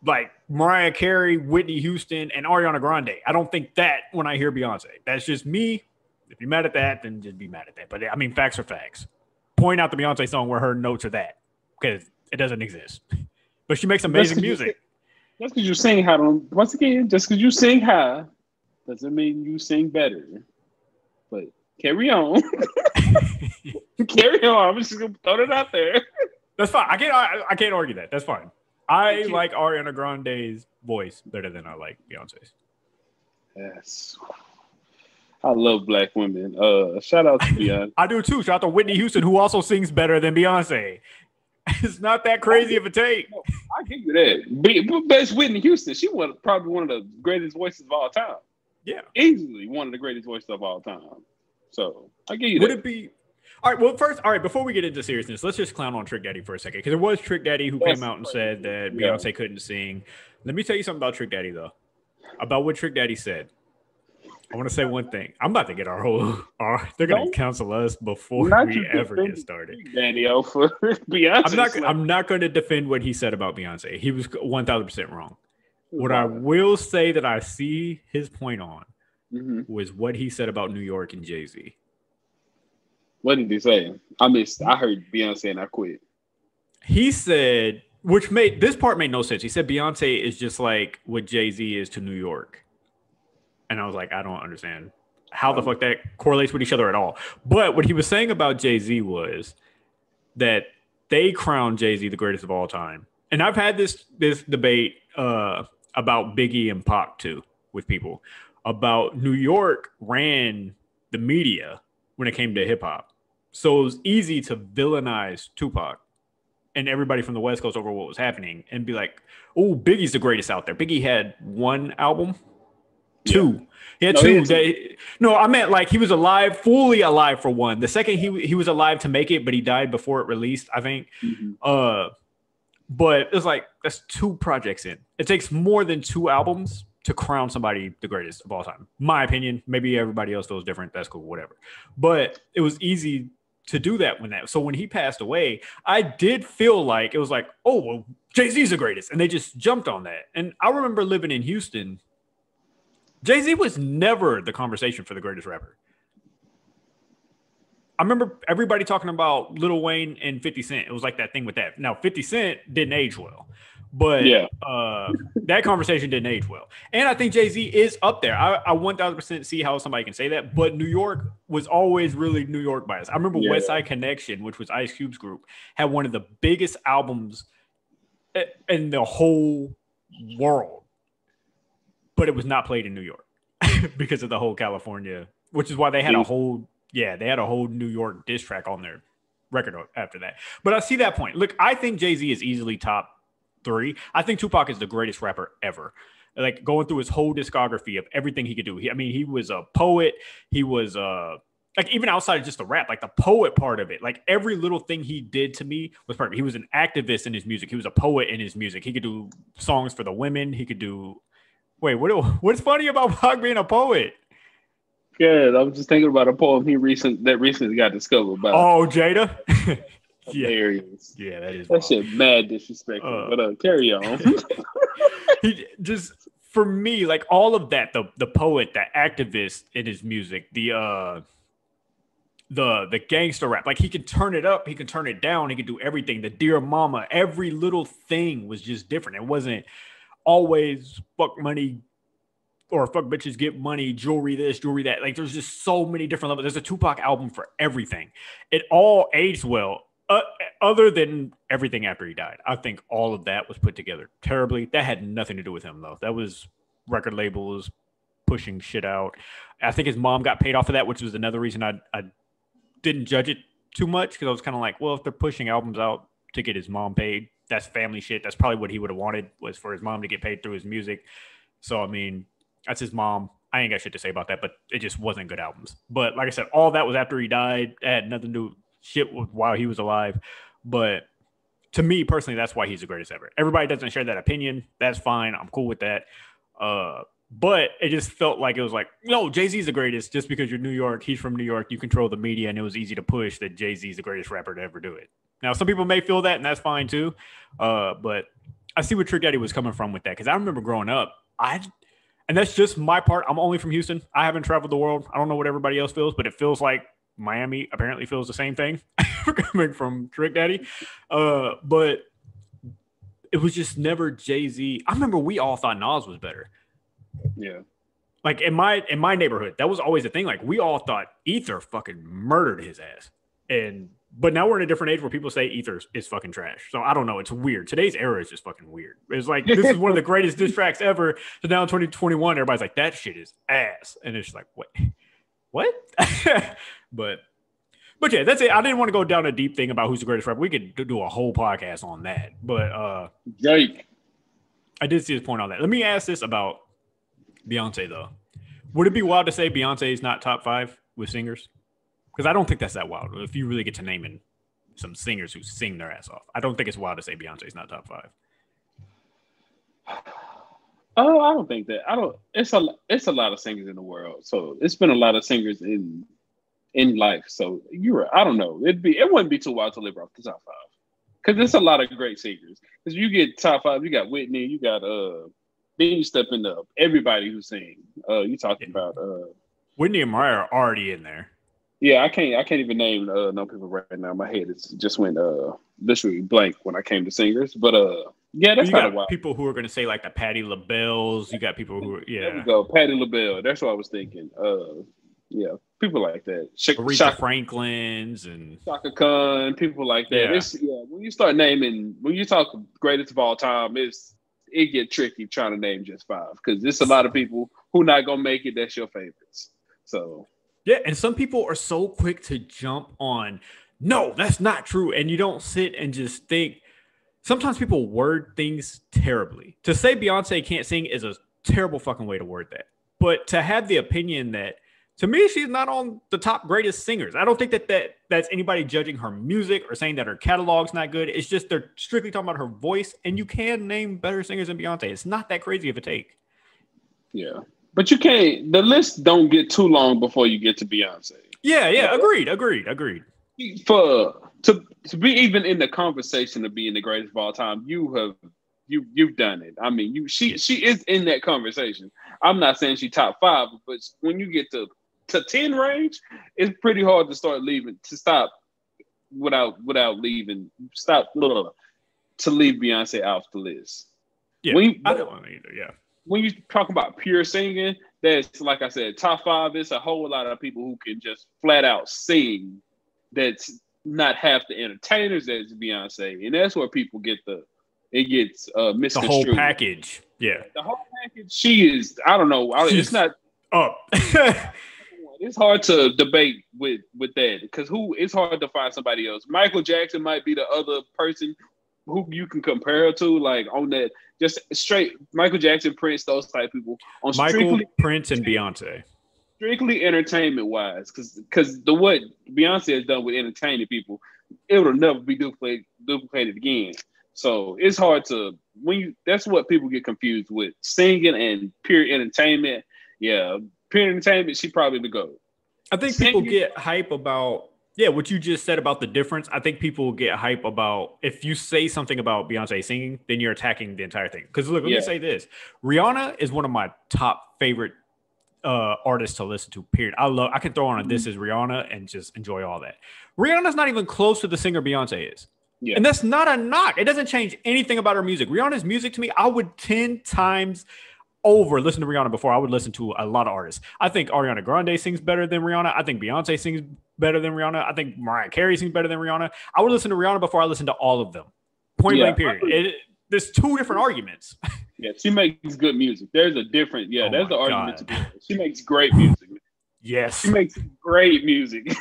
like Mariah Carey, Whitney Houston, and Ariana Grande. I don't think that when I hear Beyonce. That's just me. If you're mad at that, then just be mad at that. But I mean, facts are facts. Point out the Beyonce song where her notes are that because it doesn't exist. But she makes amazing music. That's because you sing high. Once again, just because you sing high doesn't mean you sing better. But carry on. Carry on. I'm just gonna throw it out there. That's fine. I can't argue that. That's fine. I like Ariana Grande's voice better than I like Beyonce's. Yes. I love black women. Shout out to Beyonce. I do too. Shout out to Whitney Houston, who also sings better than Beyonce. It's not that crazy of a take. I give you that. But it's Whitney Houston. She was probably one of the greatest voices of all time. Yeah. Easily one of the greatest voices of all time. So I give you that. Would it be all right? Well, first, all right, before we get into seriousness, let's just clown on Trick Daddy for a second. Because there was Trick Daddy who came out and said that Beyonce couldn't sing. Let me tell you something about Trick Daddy, though. About what Trick Daddy said. I want to say one thing. I'm about to get they're going to cancel us before we ever get started. Daddy for Beyonce. I'm not going to defend what he said about Beyonce. He was 1,000% wrong. What I will say that I see his point on was what he said about New York and Jay-Z. What did he say? I heard Beyonce and I quit. He said, this part made no sense. He said Beyonce is just like what Jay-Z is to New York. And I was like, I don't understand how the fuck that correlates with each other at all. But what he was saying about Jay-Z was that they crown Jay-Z the greatest of all time. And I've had this debate about Biggie and Pac too with people about New York ran the media when it came to hip hop. So it was easy to villainize Tupac and everybody from the West Coast over what was happening and be like, oh, Biggie's the greatest out there. Biggie had one album, two. Yeah. He had two. No, I meant like he was alive, fully alive for one. The second he was alive to make it, but he died before it released, I think. But it's like that's 2 projects in. It takes more than 2 albums to crown somebody the greatest of all time. My opinion. Maybe everybody else feels different. That's cool, whatever. But it was easy to do that so when he passed away, I did feel like it was like, oh, well, Jay-Z's the greatest. And they just jumped on that. And I remember living in Houston. Jay-Z was never the conversation for the greatest rapper. I remember everybody talking about Lil Wayne and 50 Cent. It was like that thing with that. Now, 50 Cent didn't age well. But that conversation didn't age well. And I think Jay-Z is up there. I 1,000% see how somebody can say that. But New York was always really New York biased. I remember West Side Connection, which was Ice Cube's group, had one of the biggest albums in the whole world. But it was not played in New York because of the whole California, which is why they had a whole New York diss track on their record after that. But I see that point. Look, I think Jay-Z is easily top 3. I think Tupac is the greatest rapper ever. Like going through his whole discography of everything he could do. He was a poet. He was like even outside of just the rap, like the poet part of it, like every little thing he did to me was perfect. He was an activist in his music. He was a poet in his music. He could do songs for the women. He could do. Wait, what's funny about Pac being a poet? Good. I was just thinking about a poem that recently got discovered by. Oh, Jada. Hilarious. Yeah, that is. That shit mad disrespectful. But carry on. He just for me, like all of that, the poet, the activist in his music, the gangster rap, like he can turn it up, he can turn it down, he can do everything. The Dear Mama, every little thing was just different. It wasn't always fuck money or fuck bitches get money, jewelry this, jewelry that. Like there's just so many different levels. There's a Tupac album for everything. It all aged well. Other than everything after he died. I think all of that was put together terribly. That had nothing to do with him, though. That was record labels pushing shit out. I think his mom got paid off of that, which was another reason I didn't judge it too much, because I was kind of like, well, if they're pushing albums out to get his mom paid, that's family shit. That's probably what he would have wanted, was for his mom to get paid through his music. So, I mean, that's his mom. I ain't got shit to say about that, but it just wasn't good albums. But like I said, all that was after he died. It had nothing to do shit while he was alive. But to me personally, that's why he's the greatest ever. Everybody doesn't share that opinion. That's fine. I'm cool with that. But it just felt like it was like, no, Jay-Z's the greatest just because you're New York. He's from New York. You control the media, and it was easy to push that Jay-Z's the greatest rapper to ever do it. Now, some people may feel that, and that's fine too. But I see where Trick Daddy was coming from with that, because I remember growing up, and that's just my part. I'm only from Houston. I haven't traveled the world. I don't know what everybody else feels, but it feels like Miami apparently feels the same thing coming from Trick Daddy. But it was just never Jay-Z. I remember we all thought Nas was better. Yeah. Like in my neighborhood, that was always the thing. Like we all thought Ether fucking murdered his ass. But now we're in a different age where people say Ether is fucking trash. So I don't know. It's weird. Today's era is just fucking weird. It's like, this is one of the greatest diss tracks ever. So now in 2021, everybody's like, that shit is ass. And it's like, what? But yeah, that's it. I didn't want to go down a deep thing about who's the greatest rapper. We could do a whole podcast on that. But Drake. I did see his point on that. Let me ask this about Beyonce, though. Would it be wild to say Beyonce is not top 5 with singers? Because I don't think that's that wild. If you really get to naming some singers who sing their ass off, I don't think it's wild to say Beyonce's not top 5. Oh, I don't think that. It's a lot of singers in the world. So it's been a lot of singers in life. So you're right. I don't know. It wouldn't be too wild to live off the top 5. Because there's a lot of great singers. Because you get top 5, you got Whitney, you got then you step into everybody who sing. You talking about Whitney and Mariah are already in there. Yeah, I can't even name no people right now. My head just went literally blank when I came to singers. But yeah, that's kind of wild. People who are going to say like the Patti LaBelle's. You got people who are There we go, Patti LaBelle. That's what I was thinking. Yeah, people like that. Aretha Franklin's and Shaka Khan, people like that. Yeah. When you start naming, when you talk greatest of all time, it get tricky trying to name just 5, because there's a lot of people who not gonna make it. That's your favorites. So Yeah, and some people are so quick to jump on, no, that's not true. And you don't sit and just think. Sometimes people word things terribly. To say Beyonce can't sing is a terrible fucking way to word that. But to have the opinion that, to me, she's not on the top greatest singers. I don't think that's anybody judging her music or saying that her catalog's not good. It's just they're strictly talking about her voice, and you can name better singers than Beyonce. It's not that crazy of a take. Yeah. But you can't, the list don't get too long before you get to Beyonce. Yeah, agreed. To be even in the conversation of being the greatest of all time, you've done it. I mean, she is in that conversation. I'm not saying she top 5, but when you get to 10 range, it's pretty hard to start leaving to leave Beyonce off the list. Yeah, I don't want to either. Yeah. When you talk about pure singing, that's like I said, top 5. It's a whole lot of people who can just flat out sing. That's not half the entertainers as Beyonce, and that's where people get misconstrued. The whole package, yeah. The whole package. She is. I don't know. It's not up. It's hard to debate with that because it's hard to find somebody else. Michael Jackson might be the other person who you can compare her to, like on that just straight Michael Jackson, Prince, those type of people. On Michael, Prince, and Beyonce. Strictly entertainment wise, because what Beyonce has done with entertaining people, it will never be duplicated again. So it's hard to that's what people get confused with singing and pure entertainment. Yeah, pure entertainment. She probably the GOAT. I think people get hype about what you just said about the difference. I think people get hype about if you say something about Beyonce singing, then you're attacking the entire thing. Because look, let me say this: Rihanna is one of my top favorite artists to listen to, period. I can throw on a This Is Rihanna and just enjoy all that. Rihanna's not even close to the singer Beyonce is. Yeah. And that's not a knock. It doesn't change anything about her music. Rihanna's music to me, I would 10 times over listen to Rihanna before I would listen to a lot of artists. I think Ariana Grande sings better than Rihanna. I think Beyonce sings better than Rihanna. I think Mariah Carey sings better than Rihanna. I would listen to Rihanna before I listen to all of them. Point blank, period. There's two different arguments. Yeah, she makes good music. There's a different, there's the argument to be. She makes great music. Yes. She makes great music.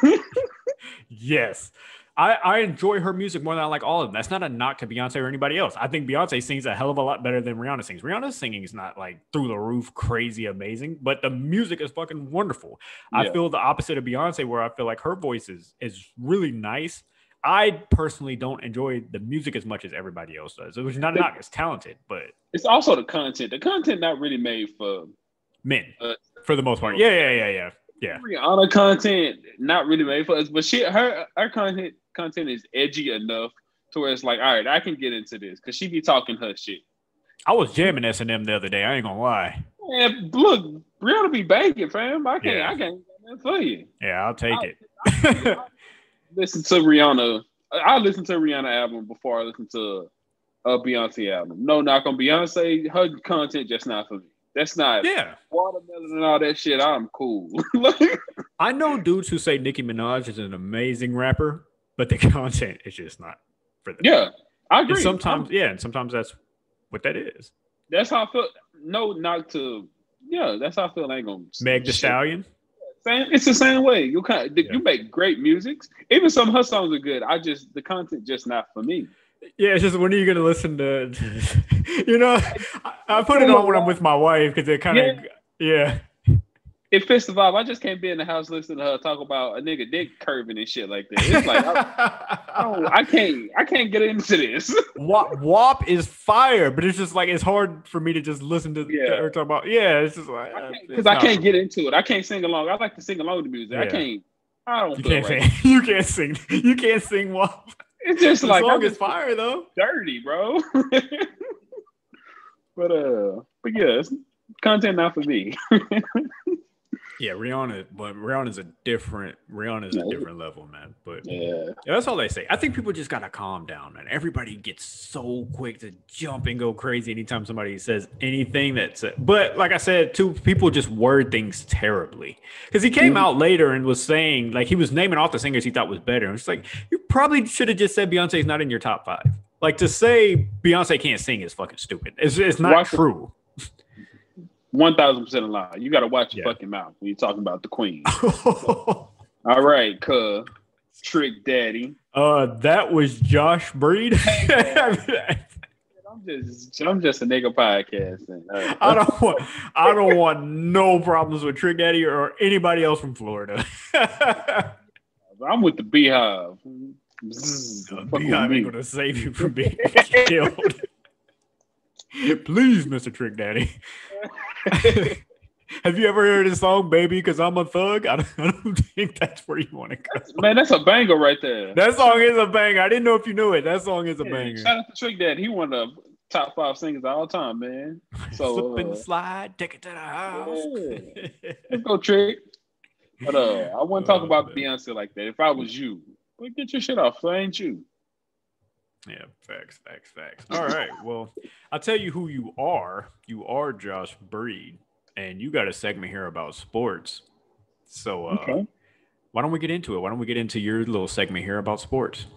Yes. I enjoy her music more than I like all of them. That's not a knock to Beyonce or anybody else. I think Beyonce sings a hell of a lot better than Rihanna sings. Rihanna's singing is not like through the roof, crazy, amazing, but the music is fucking wonderful. Yeah. I feel the opposite of Beyonce, where I feel like her voice is really nice. I personally don't enjoy the music as much as everybody else does. It was not a knock. It's talented, but it's also the content. The content not really made for men for the most part. Yeah. Rihanna content not really made for us, but her content is edgy enough to where it's like, all right, I can get into this because she be talking her shit. I was jamming S&M the other day. I ain't gonna lie. Man, look, Rihanna be banging, fam. I can't get that for you. Yeah, I'll take it. Listen to Rihanna. I listen to a Rihanna album before I listen to a Beyonce album. No knock on Beyonce. Her content just not for me. That's not watermelon and all that shit. I'm cool. I know dudes who say Nicki Minaj is an amazing rapper, but the content is just not for them. Yeah, I agree. And sometimes that's what that is. That's how I feel. No knock to that's how I feel. I ain't gonna Meg Thee Stallion. It's the same way. You make great music. Even some of her songs are good. The content just not for me. Yeah, it's just when are you gonna listen to? I put it on when I'm with my wife because it kind of It fits the vibe. I just can't be in the house listening to her talk about a nigga dick curving and shit like that. It's like I can't get into this. WAP is fire, but it's just like it's hard for me to just listen to her talk about. Yeah, it's just like because I can't get into it. I can't sing along. I like to sing along to music. Yeah. I don't. You can't sing. You can't sing WAP. It's just like the song is fire though. Dirty, bro. but it's content not for me. Yeah, Rihanna's a different level, man. But that's all they say. I think people just gotta calm down, man. Everybody gets so quick to jump and go crazy anytime somebody says anything but like I said, too, people just word things terribly. Because he came out later and was saying, like, he was naming off the singers he thought was better. And it's like, you probably should have just said Beyonce's not in your top 5. Like, to say Beyonce can't sing is fucking stupid. It's not true. 1000% a lie. You got to watch your fucking mouth when you're talking about the queen. All right, Trick Daddy. That was Josh Breed. I'm just a nigga podcasting. Right. I don't want no problems with Trick Daddy or anybody else from Florida. I'm with the Beehive. The Beehive ain't gonna save you from being killed. Please, Mr. Trick Daddy. Have you ever heard his song "Baby"? Because I'm a thug. I don't think that's where you want to go. Man, that's a banger right there. That song is a banger. I didn't know if you knew it. That song is a banger. Shout out to Trick Daddy. He one of the top 5 singers of all time, man. So slip and slide, take it to the house. Yeah. Let's go, Trick. But I wouldn't talk about Beyonce like that. If I was you, but get your shit off. So ain't you. Yeah, facts. All right. Well, I'll tell you who you are. You are Josh Breed. And you got a segment here about sports. So okay. Why don't we get into it? Why don't we get into your little segment here about sports?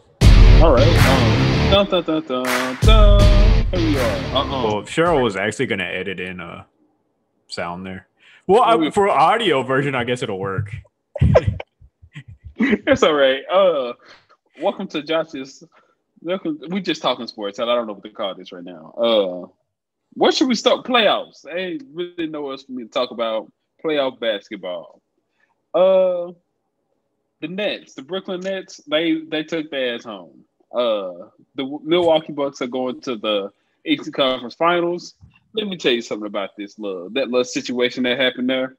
All right. Dun, dun, dun, dun, dun. Here we are. Well, Cheryl was actually going to edit in a sound there. Well, for audio version, I guess it'll work. It's all right. Welcome to Josh's. We just talking sports. I don't know what to call this right now. Where should we start? Playoffs. I ain't really know else for me to talk about. Playoff basketball. The Nets, the Brooklyn Nets, they took their ass home. The Milwaukee Bucks are going to the Eastern Conference Finals. Let me tell you something about this little situation that happened there.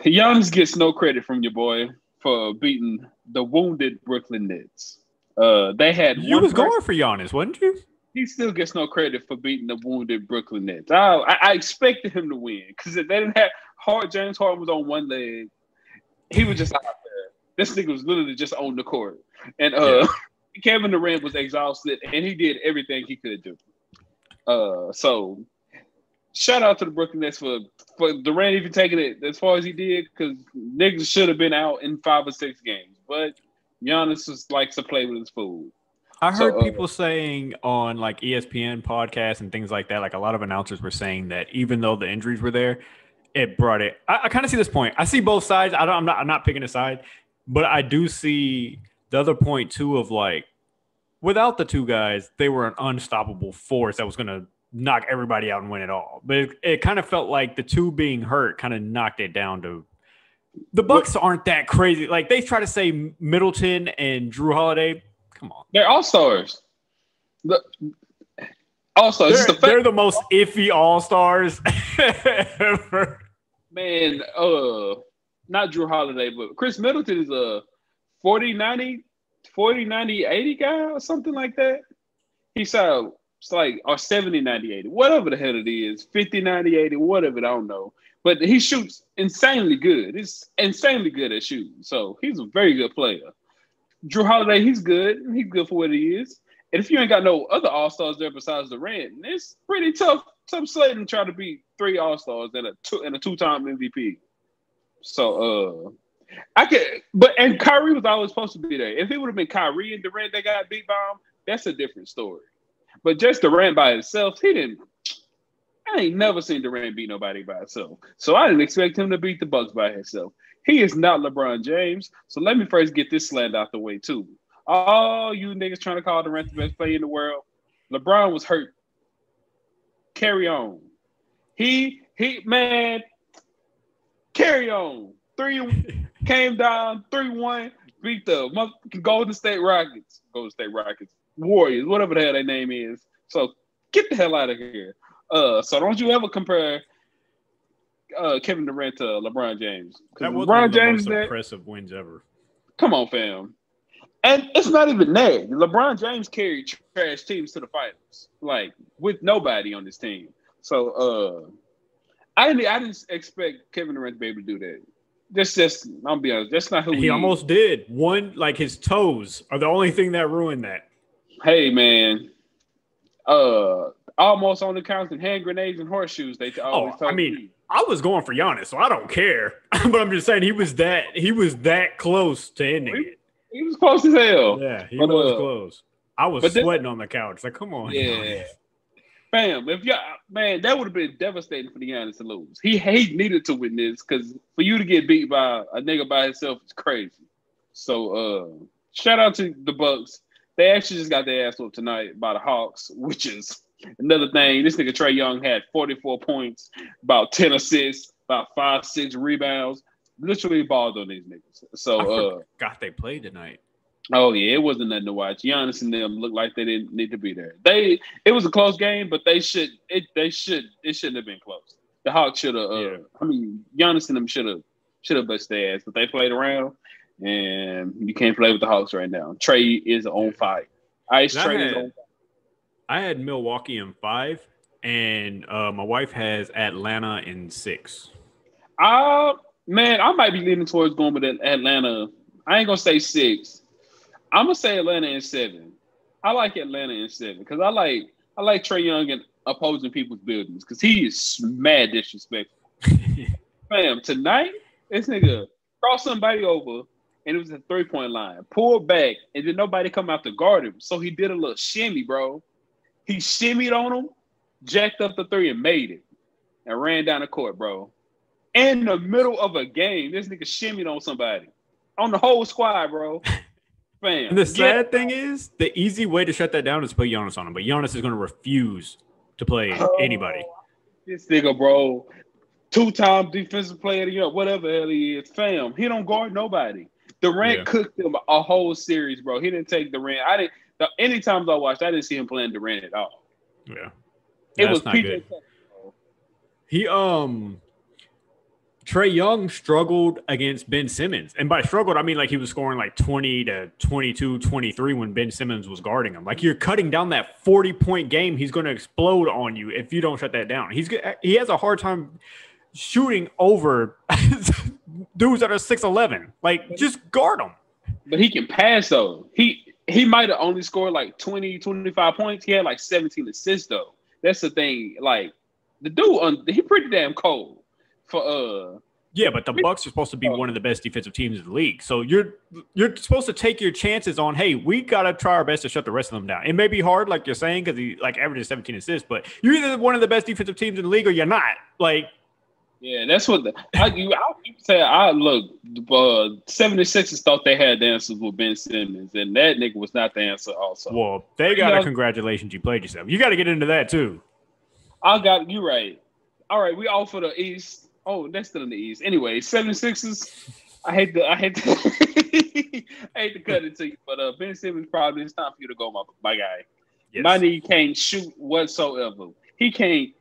Giannis gets no credit from your boy for beating the wounded Brooklyn Nets. They had you was going for Giannis, wasn't you? He still gets no credit for beating the wounded Brooklyn Nets. I expected him to win because they didn't have James Harden was on one leg. He was just out there. This nigga was literally just on the court. And Kevin Durant was exhausted, and he did everything he could do. So shout out to the Brooklyn Nets for Durant even taking it as far as he did because niggas should have been out in 5 or 6 games. But Giannis just likes to play with his food. I heard people saying on like ESPN podcasts and things like that, like a lot of announcers were saying that even though the injuries were there, it brought it. I kind of see this point. I see both sides. I'm not picking a side, but I do see the other point too of like without the two guys, they were an unstoppable force that was going to knock everybody out and win it all. But it kind of felt like the two being hurt kind of knocked it down to the Bucks aren't that crazy. Like they try to say Middleton and Drew Holiday. Come on. They're all-stars. They're the most iffy all-stars ever. Man, not Drew Holiday, but Chris Middleton is a 40-90, 80 guy or something like that. He's it's like or 70-90, 80, whatever the hell it is, 50-90, 80, whatever, I don't know. But he shoots insanely good. He's insanely good at shooting. So he's a very good player. Drew Holiday, he's good. He's good for what he is. And if you ain't got no other all-stars there besides Durant, it's pretty tough sledding to try to beat 3 all-stars and a 2-time MVP. So and Kyrie was always supposed to be there. If it would have been Kyrie and Durant that got beat by him, that's a different story. But just Durant by himself, I ain't never seen Durant beat nobody by himself. So I didn't expect him to beat the Bucks by himself. He is not LeBron James. So let me first get this slander out the way, too. All you niggas trying to call Durant the best player in the world, LeBron was hurt. Carry on. Man, carry on. 3 came down, 3-1, beat the Golden State Rockets, Warriors, whatever the hell their name is. So get the hell out of here. So don't you ever compare Kevin Durant to LeBron James. That was one of the most impressive wins ever. Come on, fam. And it's not even that. LeBron James carried trash teams to the finals, like with nobody on this team. So I didn't expect Kevin Durant to be able to do that. I'll be honest, that's not who he almost did. One, like his toes are the only thing that ruined that. Hey man, almost only counts in hand grenades and horseshoes. They always talk me. I was going for Giannis, so I don't care. But I'm just saying he was that close to ending it. He was close as hell. Yeah, he was close. I was sweating on the couch. Like, come on. Yeah. Fam, if y'all, man, that would have been devastating for the Giannis to lose. He needed to win this because for you to get beat by a nigga by himself is crazy. So, shout out to the Bucks. They actually just got their ass whooped tonight by the Hawks, which is another thing. This nigga Trae Young had 44 points, about 10 assists, about 5-6 rebounds. Literally balled on these niggas. So, I forgot they played tonight. Oh yeah, it wasn't nothing to watch. Giannis and them looked like they didn't need to be there. It was a close game, but it shouldn't have been close. The Hawks should have. I mean, Giannis and them should have busted their ass, but they played around, and you can't play with the Hawks right now. Trae is on fire. Trae is on fire. I had Milwaukee in 5, and my wife has Atlanta in 6. Man, I might be leaning towards going with Atlanta. I ain't gonna say 6. I'm gonna say Atlanta in 7. I like Atlanta in 7 because I like Trae Young and opposing people's buildings because he is mad disrespectful. Fam, tonight this nigga crossed somebody over and it was a 3-point line, pulled back, and then nobody come out to guard him. So he did a little shimmy, bro. He shimmied on him, jacked up the 3 and made it, and ran down the court, bro. In the middle of a game, this nigga shimmied on somebody, on the whole squad, bro. Fam, and the sad thing is, the easy way to shut that down is to put Giannis on him. But Giannis is going to refuse to play anybody. This nigga, bro, 2-time defensive player of the year, whatever the hell he is. Fam, he don't guard nobody. Durant cooked him a whole series, bro. He didn't take Durant. Any times I watched, I didn't see him playing Durant at all. Yeah. It was PJ. He Trae Young struggled against Ben Simmons. And by struggled, I mean like he was scoring like 20 to 22, 23 when Ben Simmons was guarding him. Like you're cutting down that 40-point game. He's going to explode on you if you don't shut that down. He has a hard time shooting over dudes that are 6'11". Like just guard him. But he can pass though. He might have only scored like 20, 25 points. He had like 17 assists though. That's the thing. Like the dude, he pretty damn cold. Yeah, but the Bucks are supposed to be one of the best defensive teams in the league. So you're supposed to take your chances on, hey, we gotta try our best to shut the rest of them down. It may be hard, like you're saying, because he like averages 17 assists, but you're either one of the best defensive teams in the league or you're not. Like, yeah, that's what I say. I look, 76ers thought they had the answers with Ben Simmons, and that nigga was not the answer. Also, well, they got a congratulations, you played yourself. You got to get into that too. I got you right. All right, we all for the East. Oh, that's still in the East. Anyway, 76ers. I hate to I hate to cut it to you, but Ben Simmons probably it's time for you to go, my guy. Yes. My knee can't shoot whatsoever. He can't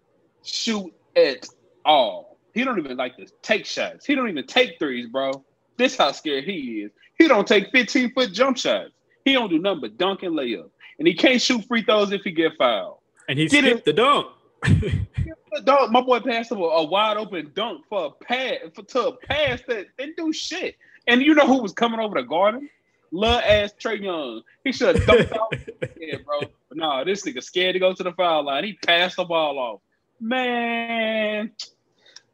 shoot at all. He don't even like to take shots. He don't even take threes, bro. This how scared he is. He don't take 15-foot jump shots. He don't do nothing but dunk and layup. And he can't shoot free throws if he get fouled. And he skipped the dunk. Dunk, my boy passed him a wide open dunk to a pass that didn't do shit. And you know who was coming over to guard him? Lil ass Trae Young. He should have dunked out. Yeah, bro. But no, this nigga scared to go to the foul line. He passed the ball off. Man.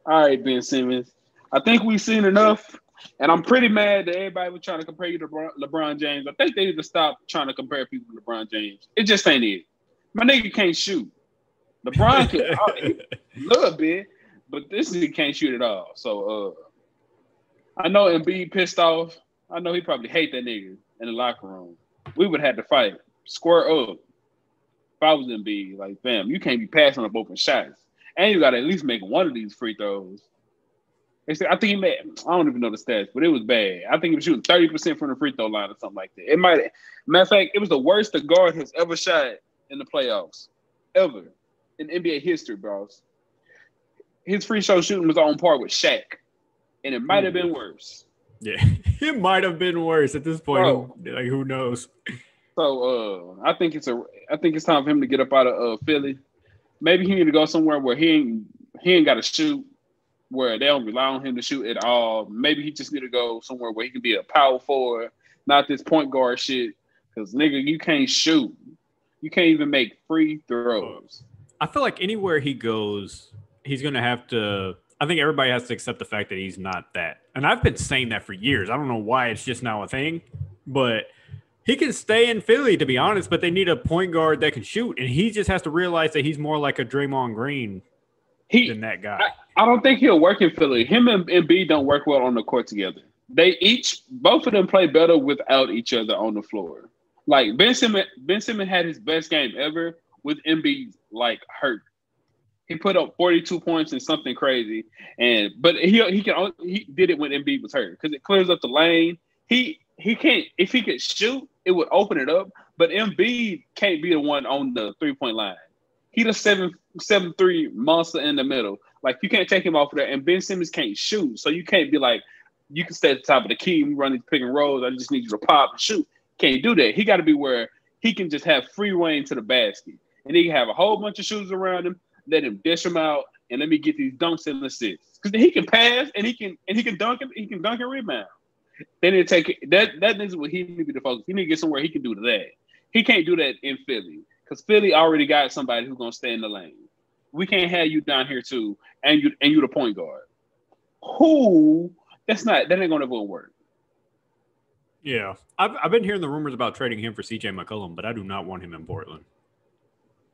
All right, Ben Simmons. I think we've seen enough. And I'm pretty mad that everybody was trying to compare you to LeBron James. I think they need to stop trying to compare people to LeBron James. It just ain't it. My nigga can't shoot. LeBron can a little bit, but this nigga can't shoot at all. So I know Embiid pissed off. I know he probably hate that nigga in the locker room. We would have to fight, square up. If I was Embiid, like, fam, you can't be passing up open shots. And you got to at least make one of these free throws. I think he made, I don't even know the stats, but it was bad. I think he was shooting 30% from the free throw line or something like that. Matter of fact, it was the worst the guard has ever shot in the playoffs, ever. In NBA history, bros. His free throw shooting was on par with Shaq, and it might have been worse. Yeah, it might have been worse at this point. Bro, who knows? So I think it's time for him to get up out of Philly. Maybe he need to go somewhere where he ain't got to shoot, where they don't rely on him to shoot at all. Maybe he just need to go somewhere where he can be a power forward, not this point guard shit. Because nigga, you can't shoot. You can't even make free throws. I feel like anywhere he goes, he's going to have to – I think everybody has to accept the fact that he's not that. And I've been saying that for years. I don't know why it's just now a thing. But He can stay in Philly, to be honest, but they need a point guard that can shoot, and he just has to realize that he's more like a Draymond Green than that guy. I don't think he'll work in Philly. Him and Embiid don't work well on the court together. Both of them play better without each other on the floor. Like Ben Simmons had his best game ever with Embiid like hurt. He put up 42 points and something crazy, but he did it when Embiid was hurt because it clears up the lane. He can't, if he could shoot, it would open it up. But Embiid can't be the one on the 3-point line. He the 7'3" monster in the middle. Like you can't take him off of there. And Ben Simmons can't shoot, so you can't be like, you can stay at the top of the key. We run these pick and rolls. I just need you to pop and shoot. Can't do that. He got to be where he can just have free reign to the basket, and he can have a whole bunch of shooters around him. Let him dish them out, and let me get these dunks and assists. Because he can pass and he can dunk and rebound. Then it take that is what he need to focus. He need to get somewhere he can do that. He can't do that in Philly because Philly already got somebody who's gonna stay in the lane. We can't have you down here too, and you the point guard. That ain't gonna work. Yeah, I've been hearing the rumors about trading him for CJ McCollum, but I do not want him in Portland.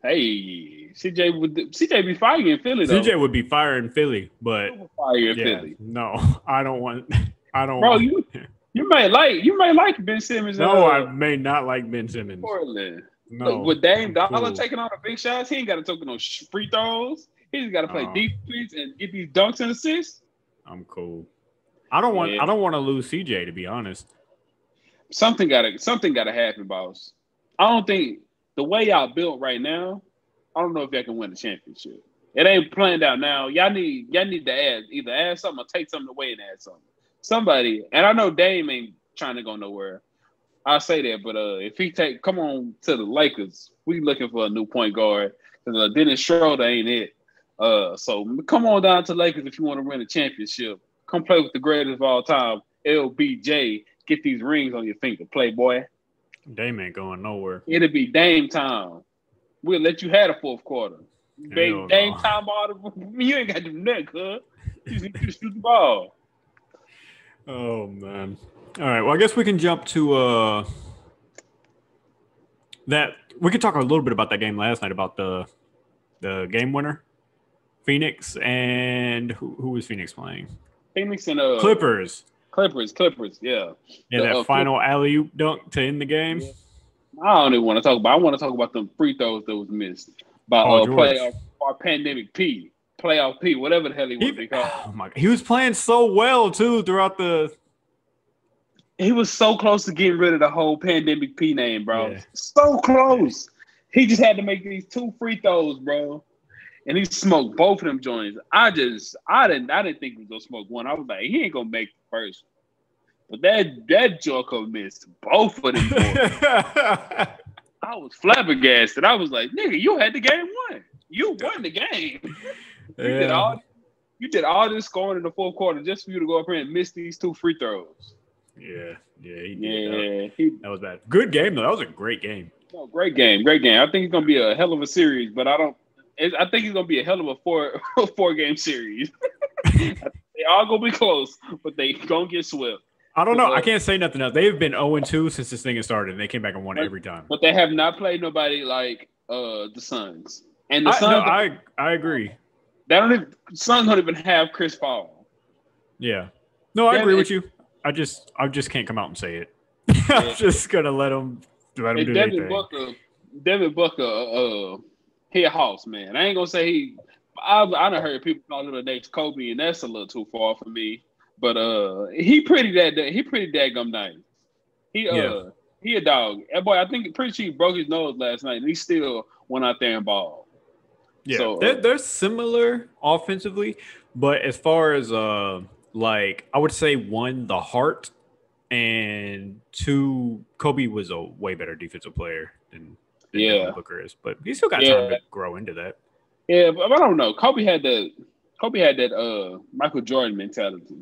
Hey, CJ be firing in Philly though. CJ would be firing in Philly, but Philly. No, I don't want. Bro, you may like Ben Simmons. No, I may not like Ben Simmons. Portland. No, with Dame Dollar taking all the big shots, he ain't got to take no free throws. He just got to play defense and get these dunks and assists. I'm cool. I don't want to lose CJ, to be honest. Something gotta happen, boss. I don't think the way y'all built right now, I don't know if y'all can win the championship. It ain't planned out now. Y'all need to either add something or take something away and add something. Somebody, and I know Dame ain't trying to go nowhere. I say that, but if he come on to the Lakers, we looking for a new point guard because Dennis Schroeder ain't it. So come on down to Lakers if you want to win a championship. Come play with the greatest of all time, LBJ. Get these rings on your finger, playboy. Dame ain't going nowhere. It'll be Dame time. We'll let you have the fourth quarter. Dame time ball. You ain't got to do nothing, cuz. You shoot the ball. Oh, man. All right. Well, I guess we can jump to that. We could talk a little bit about that game last night, about the game winner. Phoenix and who was Phoenix playing? Phoenix and Clippers. Clippers, yeah. Yeah, that final alley-oop dunk to end the game. Yeah. I don't even want to talk about. I want to talk about the free throws that was missed by playoff or pandemic P, playoff P, whatever the hell he was called. Oh my! He was playing so well too throughout the. He was so close to getting rid of the whole pandemic P name, bro. Yeah. So close. He just had to make these 2 free throws, bro. And he smoked both of them joints. I didn't think he was gonna smoke one. I was like, he ain't gonna make the first. But that joker missed both of them. I was flabbergasted. I was like, nigga, you had the game won. You won the game. You did all this scoring in the fourth quarter just for you to go up here and miss these 2 free throws. Yeah, he did. That was bad. Good game though. That was a great game. No, great game. I think it's gonna be a hell of a series, but I think it's gonna be a hell of a 4-game series. They all gonna be close, but they gonna get swept. I don't know. I can't say nothing else. They've been 0-2 since this thing has started, and they came back and won every time. But they have not played nobody like the Suns. And the Suns, I agree. Suns don't even have Chris Paul. Yeah. No, I agree with you. I just can't come out and say it. I'm just gonna let them do their thing. Devin Booker, he a house, man. I ain't gonna say he. I done heard people call him the next Kobe, and that's a little too far for me. But he pretty daggum nice. He a dog. That boy, I think pretty sure he broke his nose last night, and he still went out there and balled. Yeah, so, they're similar offensively, but as far as like I would say 1, the heart, and 2, Kobe was a way better defensive player than Booker is, but he still got time to grow into that. Yeah, but I don't know. Kobe had that Michael Jordan mentality.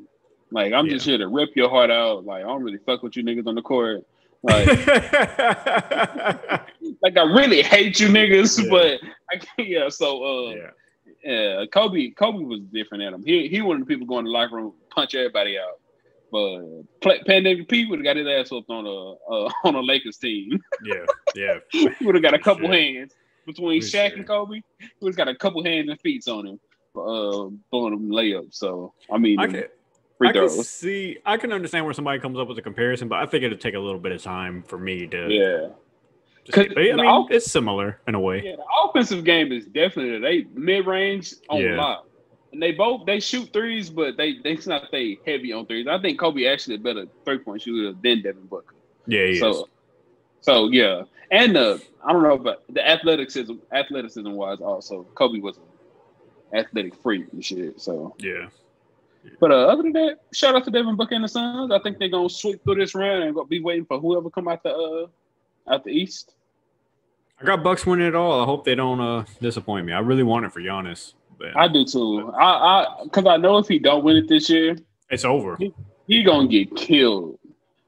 Like, I'm just here to rip your heart out. Like, I don't really fuck with you niggas on the court. Like, like I really hate you niggas, but I can't. So, Kobe was different at him. He one of the people going to the locker room, punch everybody out. But Pandemic P would have got his ass whooped on a Lakers team. Yeah. He would have got a couple hands between Shaq and Kobe. He would have got a couple hands and feet on him for blowing them layups. So I mean, I can understand where somebody comes up with a comparison, but I think it'll take a little bit of time for me to. Yeah. It's similar in a way. Yeah, the offensive game is definitely they mid-range on lock. And they shoot threes, but it's not they heavy on threes. I think Kobe actually a better 3-point shooter than Devin Booker. Yeah, he is. So yeah. And I don't know, but the athleticism wise also, Kobe was an athletic freak and shit. So yeah. But other than that, shout out to Devin Booker and the Suns. I think they're gonna sweep through this round and be waiting for whoever come out the East. I got Bucks winning it all. I hope they don't disappoint me. I really want it for Giannis. But I do too. Because I know if he don't win it this year, it's over. He gonna get killed.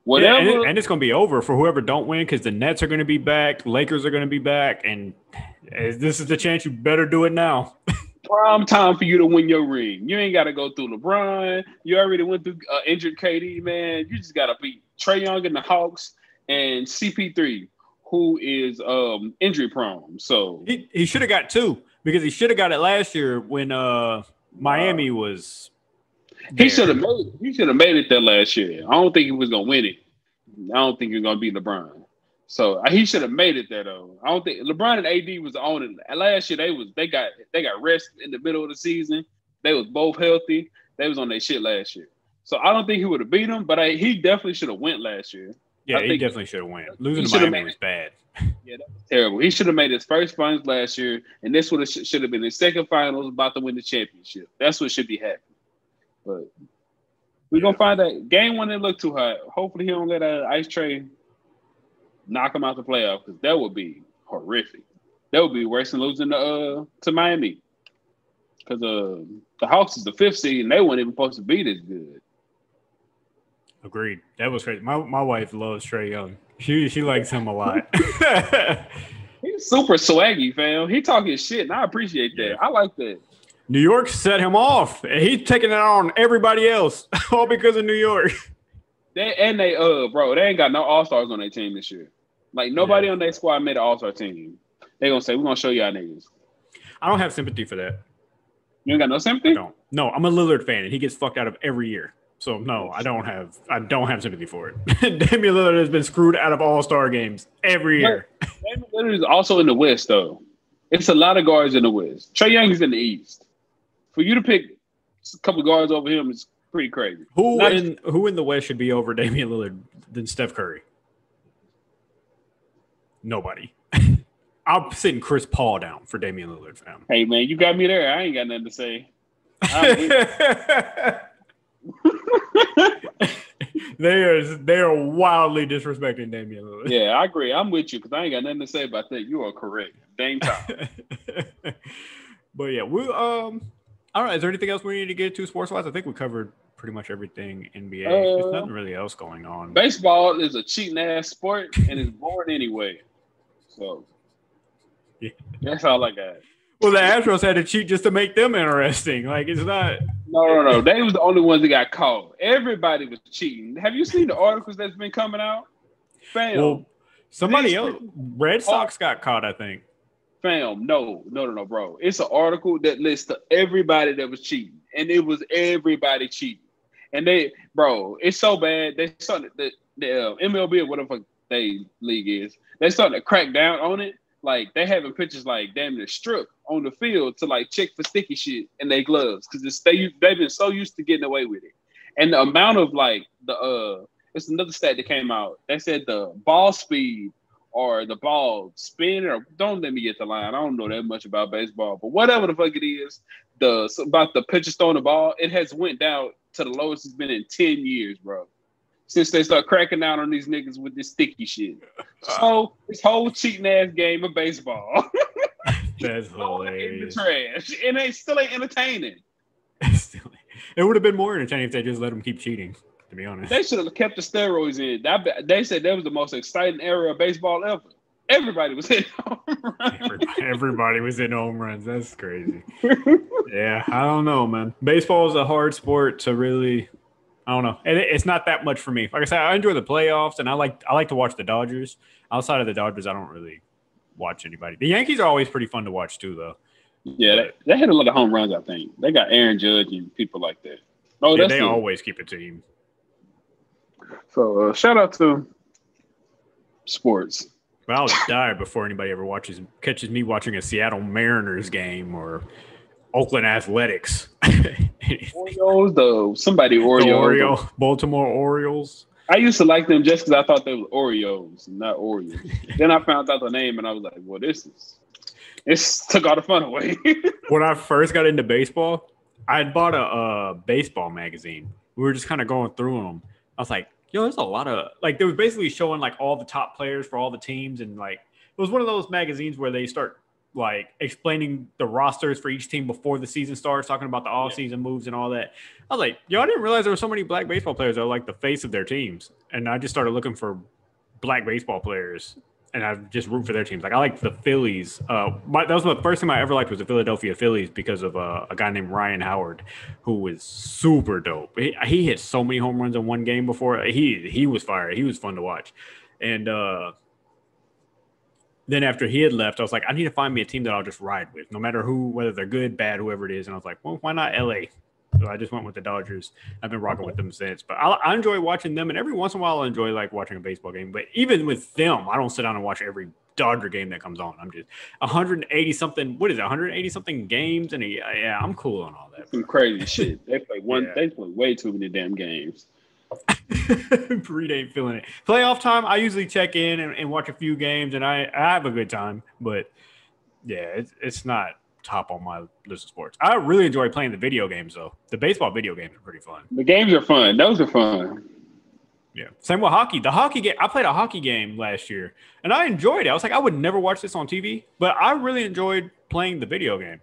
Whatever, yeah, and it's gonna be over for whoever don't win because the Nets are gonna be back, Lakers are gonna be back, and this is the chance. You better do it now. Prime time for you to win your ring. You ain't got to go through LeBron. You already went through injured KD, man. You just got to beat Trae Young and the Hawks and CP3, who is injury prone. So he should have got 2 because he should have got it last year when Miami was. There. He should have made it there last year. I don't think he was gonna win it. I don't think he was gonna beat LeBron. So he should have made it there though. I don't think LeBron and AD was on it last year. They got rest in the middle of the season. They was both healthy. They was on their shit last year. So I don't think he would have beat them, but he definitely should have went last year. Yeah, he definitely should have went. Losing to Miami was bad. Yeah, that was terrible. He should have made his first finals last year, and this should have been his second finals, about to win the championship. That's what should be happening. But we're gonna find that game one didn't look too hot. Hopefully he don't let Ice Tray knock him out the playoff because that would be horrific. That would be worse than losing to Miami. Because the Hawks is the 5th seed and they weren't even supposed to be this good. Agreed. That was crazy. My wife loves Trae Young. She likes him a lot. He's super swaggy, fam. He talking shit, and I appreciate that. Yeah. I like that. New York set him off, and he's taking it on everybody else, all because of New York. They ain't got no All-Stars on their team this year. Like, nobody on their squad made an All-Star team. They gonna say, we're gonna show y'all niggas. I don't have sympathy for that. You ain't got no sympathy? I don't. No, I'm a Lillard fan, and he gets fucked out of every year. So, no, I don't have sympathy for it. Damian Lillard has been screwed out of All-Star games every year. Damian Lillard is also in the West, though. It's a lot of guards in the West. Trae Young is in the East. For you to pick a couple of guards over him is pretty crazy. Who in the West should be over Damian Lillard than Steph Curry? Nobody. I'm sitting Chris Paul down for Damian Lillard, fam. Hey, man, you got me there. I ain't got nothing to say. They are wildly disrespecting Damian Lillard. Yeah, I agree. I'm with you because I ain't got nothing to say about that. You are correct. Dame time. But yeah, all right. Is there anything else we need to get to sports wise? I think we covered pretty much everything NBA. There's nothing really else going on. Baseball is a cheating ass sport and it's boring anyway. So yeah. That's all I got. Well, the Astros had to cheat just to make them interesting. Like, it's not. No. They was the only ones that got caught. Everybody was cheating. Have you seen the articles that's been coming out? Fam. Well, somebody else. Red Sox got caught, I think. Fam, no, bro. It's an article that lists everybody that was cheating, and it was everybody cheating. And it's so bad. They started the MLB or whatever they league is. They starting to crack down on it. Like they having pictures like damn near strip on the field to like check for sticky shit in their gloves because they've been so used to getting away with it. And the amount of like it's another stat that came out. They said the ball speed or the ball spin or don't let me get the line. I don't know that much about baseball, but whatever the fuck it is, about the pitcher throwing the ball, it has went down to the lowest it's been in 10 years, bro. Since they start cracking down on these niggas with this sticky shit. So this whole cheating ass game of baseball. That's hilarious. In the trash. And they still ain't entertaining. It would have been more entertaining if they just let them keep cheating, to be honest. They should have kept the steroids in. They said that was the most exciting era of baseball ever. Everybody was hitting home runs. Everybody was hitting home runs. That's crazy. Yeah, I don't know, man. Baseball is a hard sport to really I don't know. It's not that much for me. Like I said, I enjoy the playoffs, and I like to watch the Dodgers. Outside of the Dodgers, I don't really watch anybody. The Yankees are always pretty fun to watch too, though. Yeah, they hit a lot of home runs. I think they got Aaron Judge and people like that. Oh, yeah, they always keep a team. So shout out to sports. But I'll die before anybody ever catches me watching a Seattle Mariners game or Oakland Athletics. Orioles, though. Baltimore Orioles. I used to like them just because I thought they were Oreos, not Oreos. Then I found out the name, and I was like, well, this took all the fun away. When I first got into baseball, I had bought a baseball magazine. We were just kind of going through them. I was like, yo, there's a lot of, like, they were basically showing, like, all the top players for all the teams. And, like, it was one of those magazines where they start, like, explaining the rosters for each team before the season starts, talking about the all-season moves and all that. I was like, yo, I didn't realize there were so many black baseball players that are, like, the face of their teams. And I just started looking for black baseball players. And I just root for their teams. Like, I like the Phillies. That was the first team I ever liked was the Philadelphia Phillies because of a guy named Ryan Howard, who was super dope. He hit so many home runs in one game before. He was fire. He was fun to watch. And then after he had left, I was like, I need to find me a team that I'll just ride with, no matter who, whether they're good, bad, whoever it is. And I was like, well, why not LA? So I just went with the Dodgers. I've been rocking with them since. But I enjoy watching them, and every once in a while I enjoy like watching a baseball game. But even with them, I don't sit down and watch every Dodger game that comes on. I'm just 180 something. What is it? 180 something games, and yeah, I'm cool on all that. Some crazy shit. They play They play way too many damn games. Breed ain't feeling it. Playoff time, I usually check in and watch a few games, and I have a good time. But yeah, it's not top on my list of sports. I really enjoy playing the video games, though. The baseball video games are pretty fun. The games are fun. Those are fun. Yeah. Same with hockey. The hockey game, I played a hockey game last year, and I enjoyed it. I was like, I would never watch this on TV, but I really enjoyed playing the video game.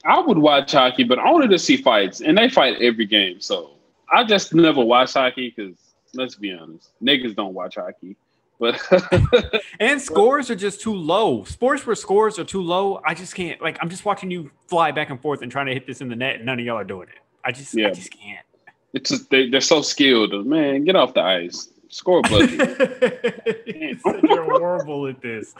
I would watch hockey, but only to see fights, and they fight every game. So I just never watch hockey because, let's be honest, niggas don't watch hockey. But and scores are just too low. Sports where scores are too low, I just can't. Like, I'm just watching you fly back and forth and trying to hit this in the net, and none of y'all are doing it. I just can't. It's just, they're so skilled. Man, get off the ice. Score a bucket. You're horrible at this.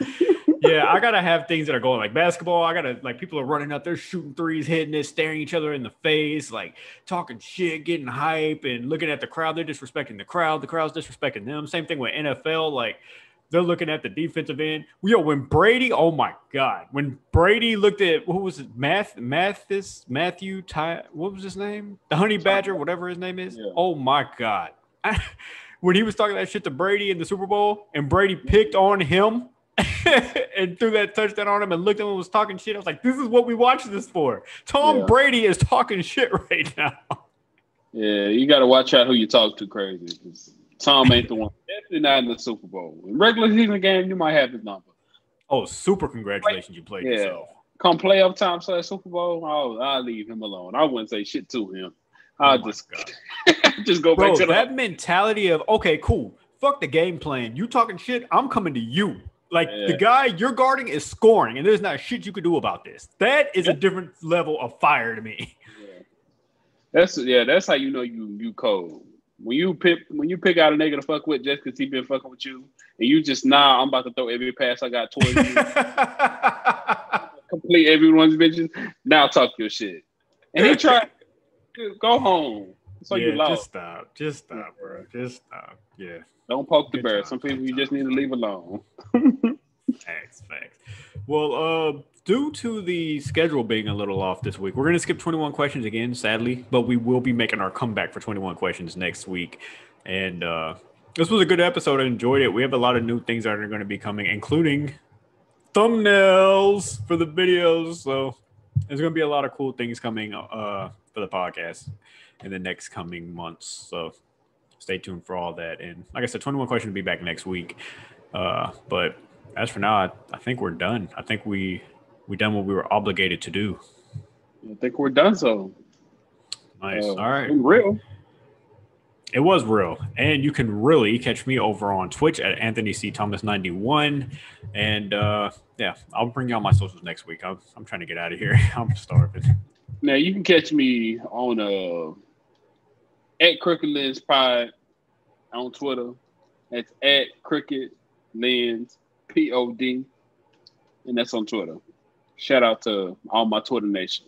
Yeah, I gotta have things that are going like basketball. I gotta like people are running out there shooting threes, hitting it, staring each other in the face, like talking shit, getting hype, and looking at the crowd. They're disrespecting the crowd. The crowd's disrespecting them. Same thing with NFL. Like they're looking at the defensive end. Yo, when Brady, oh my God, when Brady looked at what was it, Matthew Ty, what was his name? The Honey Badger, whatever his name is. Yeah. Oh my God. When he was talking that shit to Brady in the Super Bowl, and Brady picked on him and threw that touchdown on him and looked at him and was talking shit, I was like, this is what we watch this for. Tom Brady is talking shit right now. Yeah, you got to watch out who you talk to crazy, because Tom ain't the one. Definitely not in the Super Bowl. In regular season game, you might have his number. Oh, super congratulations, you played yourself. Come playoff time / Super Bowl, I'll leave him alone. I wouldn't say shit to him. I'll just go back to that mentality of, okay, cool. Fuck the game plan. You talking shit, I'm coming to you. Like the guy you're guarding is scoring, and there's not shit you could do about this. That is a different level of fire to me. Yeah. That's how you know you cold. When you pick out a nigga to fuck with just because he been fucking with you, and you just I'm about to throw every pass I got towards you, complete everyone's bitches. Now talk your shit, and he tried. Go home. So you lost. Just stop, bro. Just stop. Yeah. Don't poke the bear. Some people you just need to leave alone. Facts. Well, due to the schedule being a little off this week, we're going to skip 21 questions again, sadly, but we will be making our comeback for 21 questions next week. And this was a good episode. I enjoyed it. We have a lot of new things that are going to be coming, including thumbnails for the videos. So there's going to be a lot of cool things coming for the podcast in the next coming months. So stay tuned for all that. And like I said, 21 questions will be back next week. But as for now, I think we're done. I think we done what we were obligated to do. I think we're done. So nice. All right. Real. It was real. And you can really catch me over on Twitch at Anthony C. Thomas 91. And I'll bring you on my socials next week. I'm trying to get out of here. I'm starving. Now you can catch me on at Cricket Lens Pod on Twitter. That's at Cricket Lens POD, and that's on Twitter. Shout out to all my Twitter nation.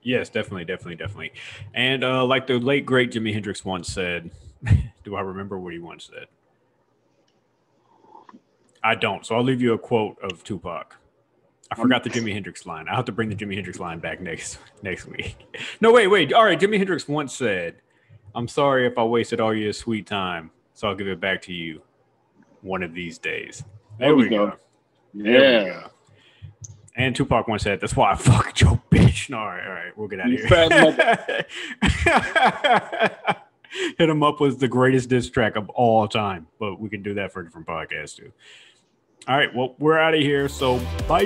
Yes, definitely. And like the late great Jimi Hendrix once said, do I remember what he once said? I don't. So I'll leave you a quote of Tupac. I forgot the Jimi Hendrix line. I'll have to bring the Jimi Hendrix line back next week. No, wait. All right, Jimi Hendrix once said, "I'm sorry if I wasted all your sweet time, so I'll give it back to you one of these days." There we go. There we go. And Tupac once said, "That's why I fucked your bitch." No, all right, we'll get out of here. Hit 'Em Up was the greatest diss track of all time, but we can do that for a different podcast too. All right, well, we're out of here, so bye.